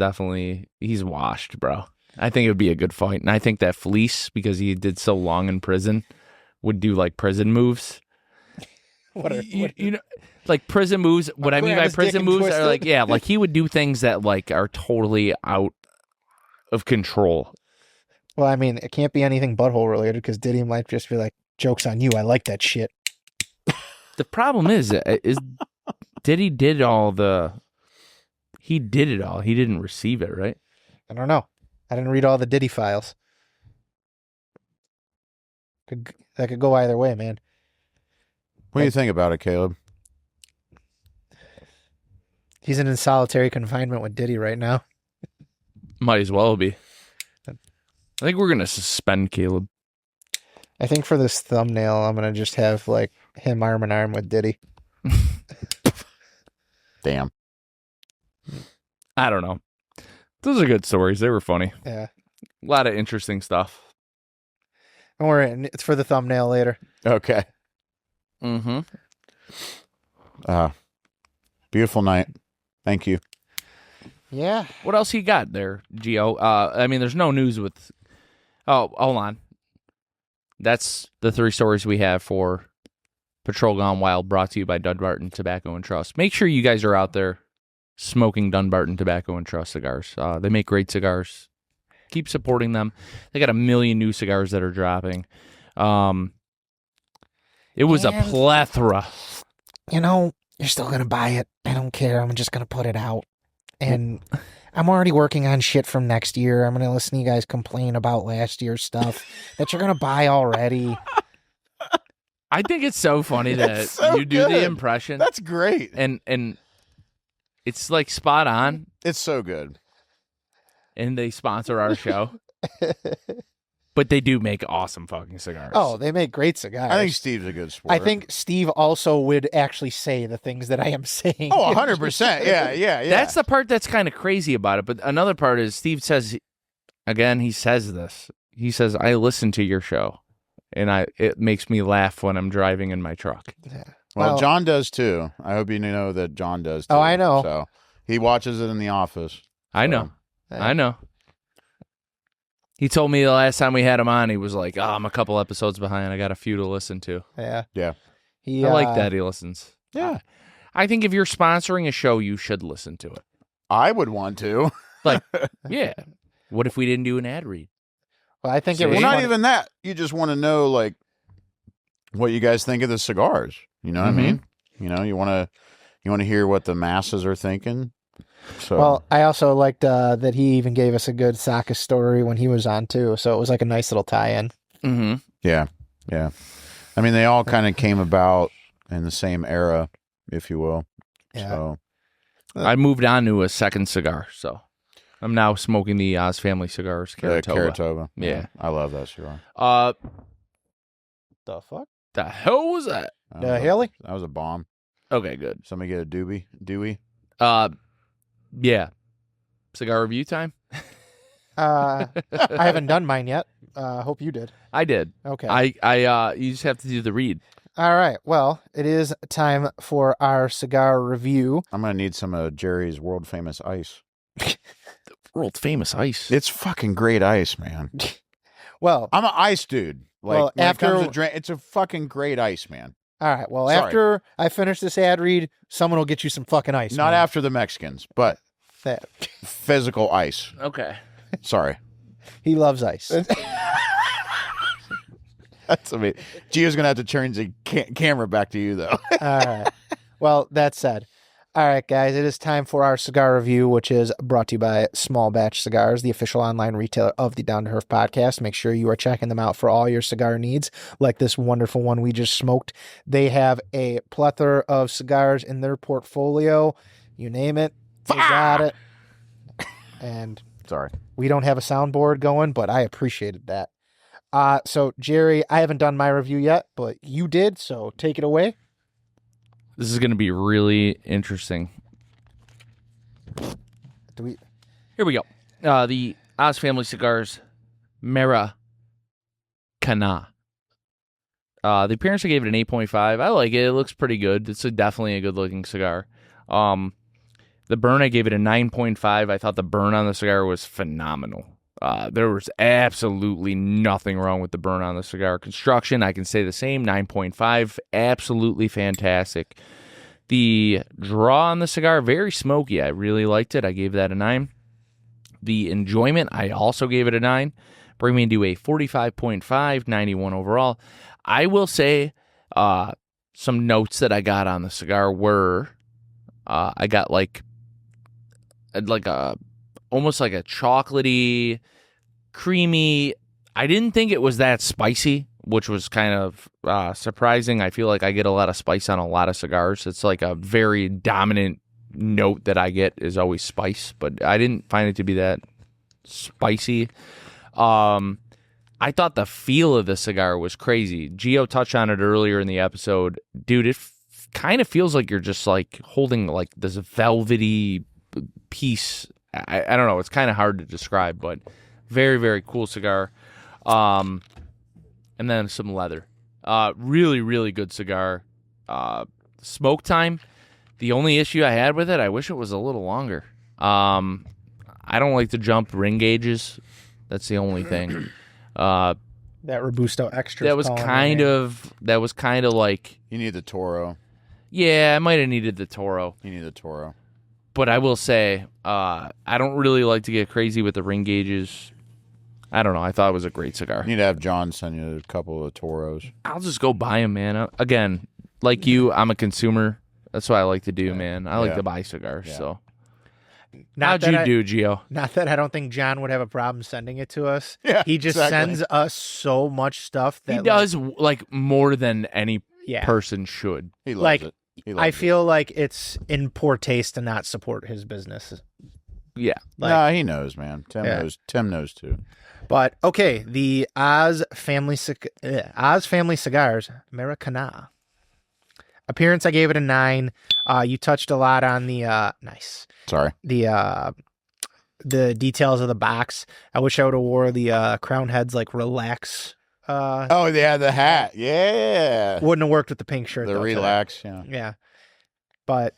he's washed, bro. I think it would be a good fight. And I think that Felice, because he did so long in prison, would do like prison moves. You know, like prison moves. What I mean by prison moves are like, yeah, like he would do things that like are totally out of control. Well, I mean, it can't be anything butthole related because Diddy might just be like, "Joke's on you. I like that shit." The problem is Diddy did it all. He didn't receive it, right? I don't know. I didn't read all the Diddy files. That could go either way, man. What do you think about it, Caleb? He's in solitary confinement with Diddy right now. Might as well be. I think we're gonna suspend Caleb. I think for this thumbnail, I'm gonna just have like him arm in arm with Diddy. Damn. I don't know. Those are good stories. They were funny. Yeah. A lot of interesting stuff. Don't worry, it's for the thumbnail later. Okay. Mm-hmm. Beautiful night. Thank you. Yeah. What else you got there, Gio? I mean, there's no news with... Oh, hold on. That's the 3 stories we have for Patrol Gone Wild, brought to you by Dunbarton Tobacco and Trust. Make sure you guys are out there smoking Dunbarton Tobacco and Trust cigars. They make great cigars. Keep supporting them. They got 1 million new cigars that are dropping. It was a plethora. You know, you're still going to buy it. I don't care. I'm just going to put it out. And I'm already working on shit from next year. I'm going to listen to you guys complain about last year's stuff that you're going to buy already. I think it's so funny that so you do the good. impression. That's great. And it's like spot on. It's so good. And they sponsor our show. But they do make awesome fucking cigars. Oh, they make great cigars. I think Steve's a good sport. I think Steve also would actually say the things that I am saying. Oh, 100%. Yeah. That's the part that's kind of crazy about it. But another part is Steve says, again, he says this. He says, I listen to your show. And it makes me laugh when I'm driving in my truck. Yeah. Well, John does too. I hope you know that John does too. Oh, I know. So he watches it in the office. I know. So, I know. He told me the last time we had him on, he was like, "Oh, I'm a couple episodes behind. I got a few to listen to." Yeah. Yeah. He, I like that he listens. Yeah. I think if you're sponsoring a show, you should listen to it. I would want to. Like, yeah. What if we didn't do an ad read? Well, I think See? it was Well, not funny. even that. You just want to know, like, what you guys think of the cigars. You know what I mean? You know, you want to hear what the masses are thinking. So, Well, I also liked that he even gave us a good sake story when he was on too. So it was like a nice little tie-in. Mm-hmm. yeah. I mean, they all kind of came about in the same era, if you will. Yeah. So, I moved on to a second cigar, so I'm now smoking the Oz Family Cigars Caratoba. Caratoba. Yeah. I love that cigar. The fuck? The hell was that? Haley? That was a bomb. Okay, good. Somebody get a Dewey? Yeah. Cigar review time? I haven't done mine yet. Hope you did. I did. Okay. You just have to do the read. All right. Well, it is time for our cigar review. I'm going to need some of Jerry's world famous ice. World famous ice. It's fucking great ice, man. Well, I'm an ice dude. Like, Well, when after- it comes to drink, it's a fucking great ice, man. all right. Well, Sorry. after I finish this ad read, someone will get you some fucking ice. Not man. after the Mexicans, but that. physical ice. Okay. Sorry. He loves ice. That's amazing. Gio's going to have to turn the camera back to you, though. All right. Well, that said, all right, guys, it is time for our cigar review, which is brought to you by Small Batch Cigars, the official online retailer of the Down to Herf podcast. Make sure you are checking them out for all your cigar needs, like this wonderful one we just smoked. They have a plethora of cigars in their portfolio. You name it, they got it. And Sorry. we don't have a soundboard going, but I appreciated that. So, Jerry, I haven't done my review yet, but you did, so take it away. This is going to be really interesting. Do we? Here we go. The Oz Family Cigars Maracana. The appearance I gave it an 8.5. I like it. It looks pretty good. It's definitely a good-looking cigar. The burn, I gave it a 9.5. I thought the burn on the cigar was phenomenal. There was absolutely nothing wrong with the burn on the cigar. Construction, I can say the same, 9.5. Absolutely fantastic. The draw on the cigar, very smoky. I really liked it. I gave that a 9. The enjoyment, I also gave it a 9. Bring me into a 45.5, 91 overall. I will say some notes that I got on the cigar were I got like a almost like a chocolatey, creamy. I didn't think it was that spicy, which was kind of surprising. I feel like I get a lot of spice on a lot of cigars. It's like a very dominant note that I get is always spice, but I didn't find it to be that spicy. I thought the feel of the cigar was crazy. Gio touched on it earlier in the episode. Dude, it kind of feels like you're just like holding like this velvety piece. I don't know. It's kind of hard to describe, but very, very cool cigar. And then some leather. Really, really good cigar. Smoke time. The only issue I had with it, I wish it was a little longer. I don't like to jump ring gauges. That's the only thing. That Robusto Extra. That was kind of like, You need the Toro. yeah, I might have needed the Toro. You need the Toro. But I will say, I don't really like to get crazy with the ring gauges. I don't know. I thought it was a great cigar. You need to have John send you a couple of Toros. I'll just go buy them, man. Again, like you, I'm a consumer. That's what I like to do, man. I like to buy cigars. Yeah. So, Not how'd that you do, Gio? Not that I don't think John would have a problem sending it to us. Yeah, He just exactly. sends us so much stuff that He does like more than any Yeah. person should. He loves Like, it. He loves I it. feel like it's in poor taste to not support his business. Yeah. Like, Nah, he knows, man. Tim Yeah. knows. Tim knows too. But okay, the Oz Family Cigars Maracana. Appearance, I gave it a 9. You touched a lot on the nice Sorry. the details of the box. I wish I would have wore the crown heads like relax. Oh, yeah, the hat. Yeah. Wouldn't have worked with the pink shirt. The though, today. relax. Yeah. Yeah, but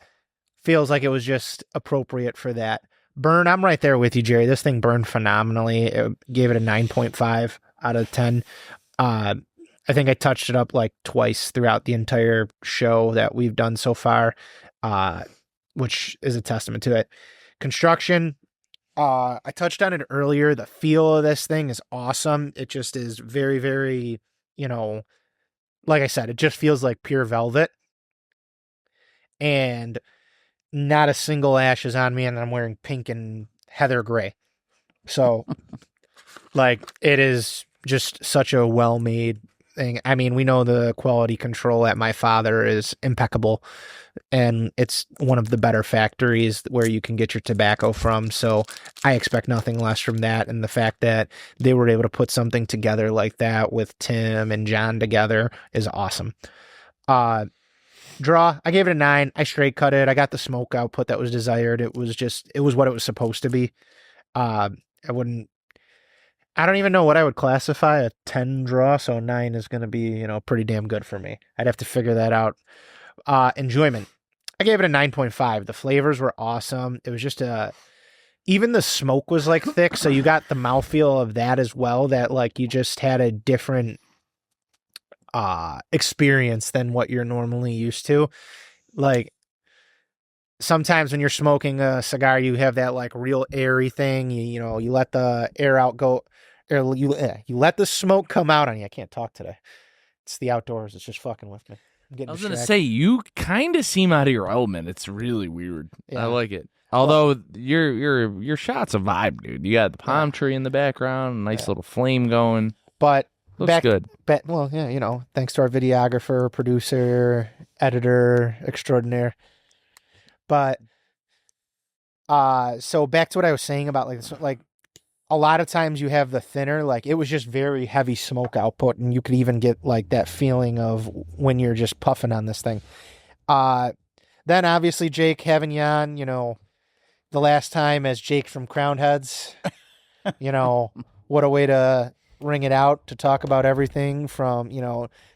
feels like it was just appropriate for that. Burn, I'm right there with you, Jerry. This thing burned phenomenally. It gave it a 9.5 out of 10. I think I touched it up like twice throughout the entire show that we've done so far, which is a testament to it. Construction, I touched on it earlier. The feel of this thing is awesome. It just is very, very, like I said, it just feels like pure velvet. And not a single ash is on me, and I'm wearing pink and heather gray. So, like, it is just such a well-made thing. I mean, we know the quality control at my father is impeccable, and it's one of the better factories where you can get your tobacco from. So I expect nothing less from that. And the fact that they were able to put something together like that with Tim and John together is awesome. Draw, I gave it a 9. I straight cut it. I got the smoke output that was desired. It was what it was supposed to be. I don't even know what I would classify a 10 draw, so 9 is going to be, pretty damn good for me. I'd have to figure that out. Enjoyment, I gave it a 9.5. The flavors were awesome. It was just even the smoke was like thick, so you got the mouthfeel of that as well, that like you just had a different experience than what you're normally used to. Like sometimes when you're smoking a cigar, you have that like real airy thing. You let the air out go, or you let the smoke come out on you. I can't talk today. It's the outdoors. It's just fucking with me. I was going to say, you kind of seem out of your element. It's really weird. Yeah. I like it. Although your shot's a vibe, dude. You got the palm tree in the background, a nice little flame going. But looks good. Well, yeah, thanks to our videographer, producer, editor extraordinaire. But so back to what I was saying about like a lot of times you have the thinner, like it was just very heavy smoke output, and you could even get like that feeling of when you're just puffing on this thing. Then obviously Jake, having you on, the last time as Jake from Crown Heads, what a way to ring it out, to talk about everything from,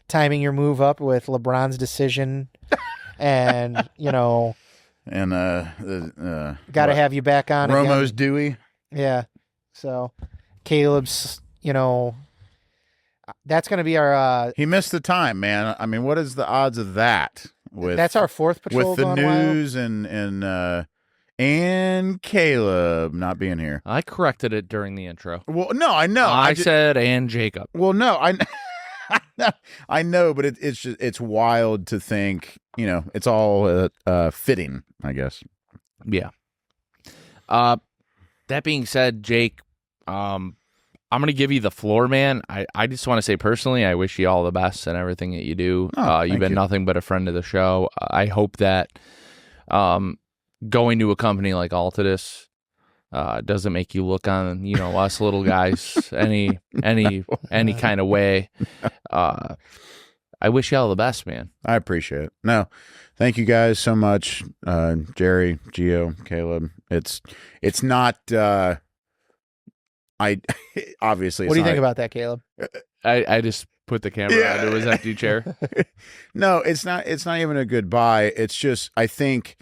timing your move up with LeBron's decision and, and got to have you back on Romo's again. Dewey. Yeah. So Caleb's, that's going to be our he missed the time, man. I mean, what is the odds of that? That's our fourth patrol with the going news wild. and Caleb not being here. I corrected it during the intro. Well, no, I know. I said and Jacob. Well, no, I know, but it's wild to think. It's all fitting, I guess. Yeah. That being said, Jake, I'm going to give you the floor, man. I just want to say personally, I wish you all the best in everything that you do. You've been nothing but a friend of the show. I hope that going to a company like Altadis doesn't make you look on, us little guys any kind of way. I wish you all the best, man. I appreciate it. No, thank you guys so much, Jerry, Gio, Caleb. It's not. I obviously. What do you think about that, Caleb? I just put the camera onto his empty chair. No, it's not. It's not even a goodbye. It's just I think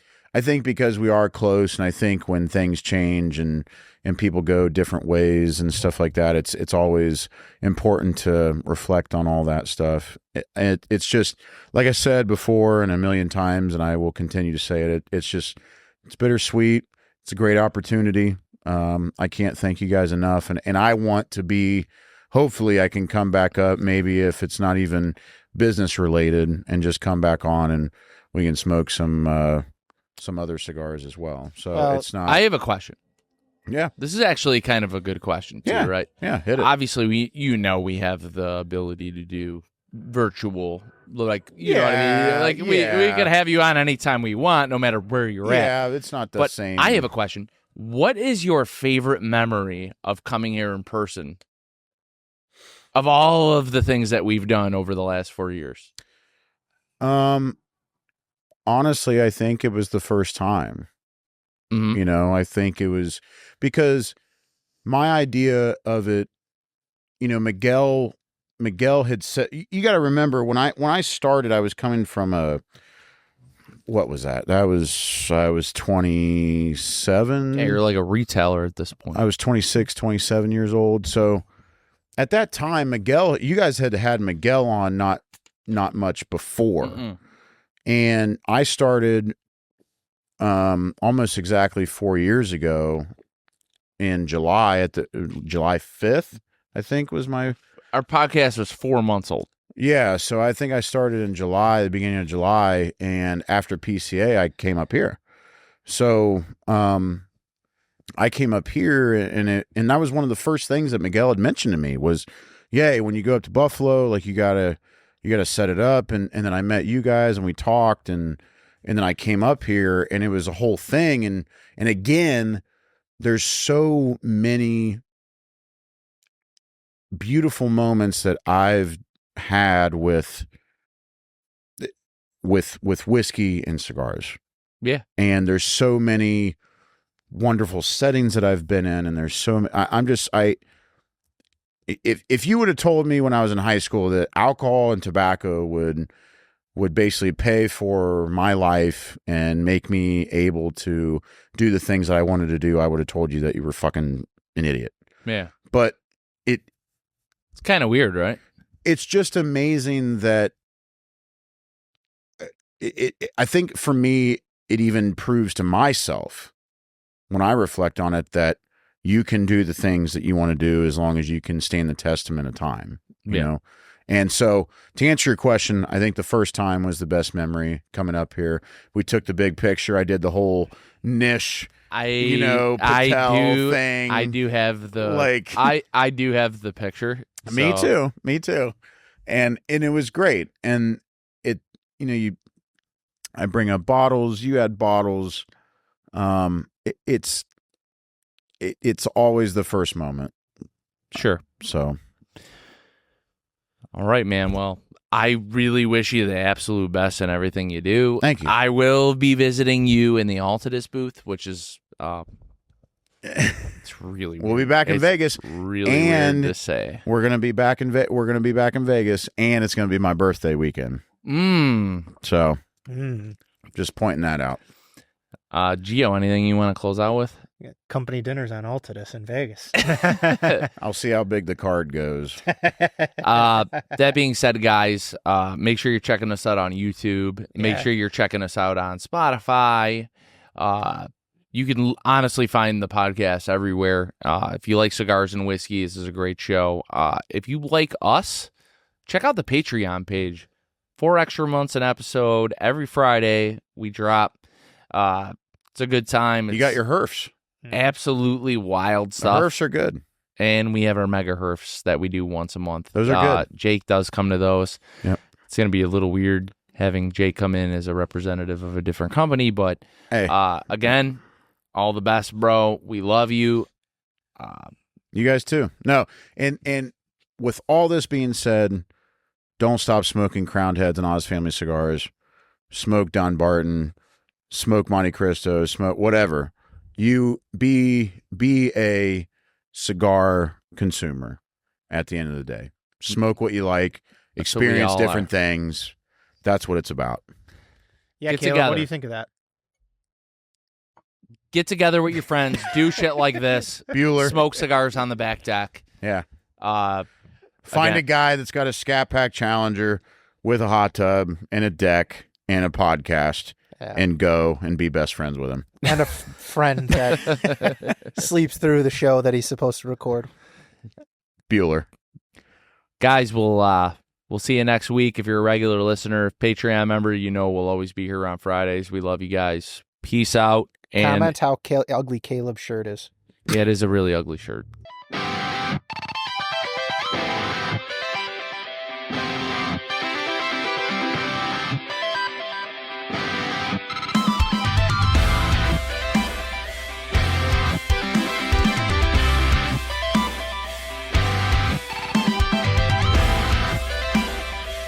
because we are close, and I think when things change and people go different ways and stuff like that, it's always important to reflect on all that stuff. It's just like I said before and a million times, and I will continue to say it. It's bittersweet. It's a great opportunity. I can't thank you guys enough, and I want to be. Hopefully, I can come back up. Maybe if it's not even business related, and just come back on, and we can smoke some other cigars as well. So it's not. I have a question. Yeah, this is actually kind of a good question too, right? Yeah, hit it. Obviously, we have the ability to do virtual, like you know what I mean. Like we can have you on anytime we want, no matter where you're at. Yeah, it's not the same. I have a question. What is your favorite memory of coming here in person? Of all of the things that we've done over the last 4 years. Honestly, I think it was the first time. Mm-hmm. I think it was because my idea of it, Miguel had said, you got to remember when I started, I was coming from what was that? I was 27. Yeah, you're like a retailer at this point. I was 26, 27 years old. So at that time, Miguel, you guys had Miguel on not much before. Mm-mm. And I started almost exactly 4 years ago in July, July 5th, I think was Our podcast was 4 months old. Yeah, so I think I started in July, the beginning of July, and after PCA, I came up here. So I came up here, and that was one of the first things that Miguel had mentioned to me was, yeah, when you go up to Buffalo, like you gotta set it up, and then I met you guys, and we talked, and then I came up here, and it was a whole thing, and again, there's so many beautiful moments that I've had with whiskey and cigars. Yeah. And there's so many wonderful settings that I've been in, and there's so if you would have told me when I was in high school that alcohol and tobacco would basically pay for my life and make me able to do the things that I wanted to do, I would have told you that you were fucking an idiot. Yeah. But it's kind of weird, right? It's just amazing that I think for me, it even proves to myself when I reflect on it that you can do the things that you want to do as long as you can stand the testament of time, you know? And so to answer your question, I think the first time was the best memory coming up here. We took the big picture. I did the whole niche, Patel thing. I do have the, I do have the picture. Me too. And it was great. And I bring up bottles, you had bottles. It's always the first moment. Sure. So. All right, man. Well, I really wish you the absolute best in everything you do. Thank you. I will be visiting you in the Altadis booth, which is, it's really weird. We'll be back in Vegas. Really weird to say. We're gonna be back in Vegas, and it's gonna be my birthday weekend. So, just pointing that out. Gio, anything you want to close out with? Yeah, company dinners on Altadis in Vegas. I'll see how big the card goes. That being said, guys, make sure you're checking us out on YouTube. Make sure you're checking us out on Spotify. You can honestly find the podcast everywhere. If you like cigars and whiskey, this is a great show. If you like us, check out the Patreon page. 4 extra months an episode. Every Friday we drop. It's a good time. You got your Herfs. Absolutely wild stuff. The Herfs are good. And we have our mega Herfs that we do once a month. Those are good. Jake does come to those. Yep. It's going to be a little weird having Jake come in as a representative of a different company. But hey. Again, all the best, bro. We love you. You guys too. No, and with all this being said, don't stop smoking Crowned Heads and Oz Family Cigars. Smoke Dunbarton. Smoke Monte Cristo. Smoke whatever. You be a cigar consumer at the end of the day. Smoke what you like. Experience different things. That's what it's about. Yeah, Get Caleb, together. what do you think of that? Get together with your friends. Do shit like this. Bueller. Smoke cigars on the back deck. Yeah. Again. Find a guy that's got a Scat Pack Challenger with a hot tub and a deck and a podcast and go and be best friends with him. And a friend that sleeps through the show that he's supposed to record. Bueller. Guys, we'll see you next week. If you're a regular listener, Patreon member, we'll always be here on Fridays. We love you guys. Peace out. And comment how ugly Caleb's shirt is. Yeah, it is a really ugly shirt.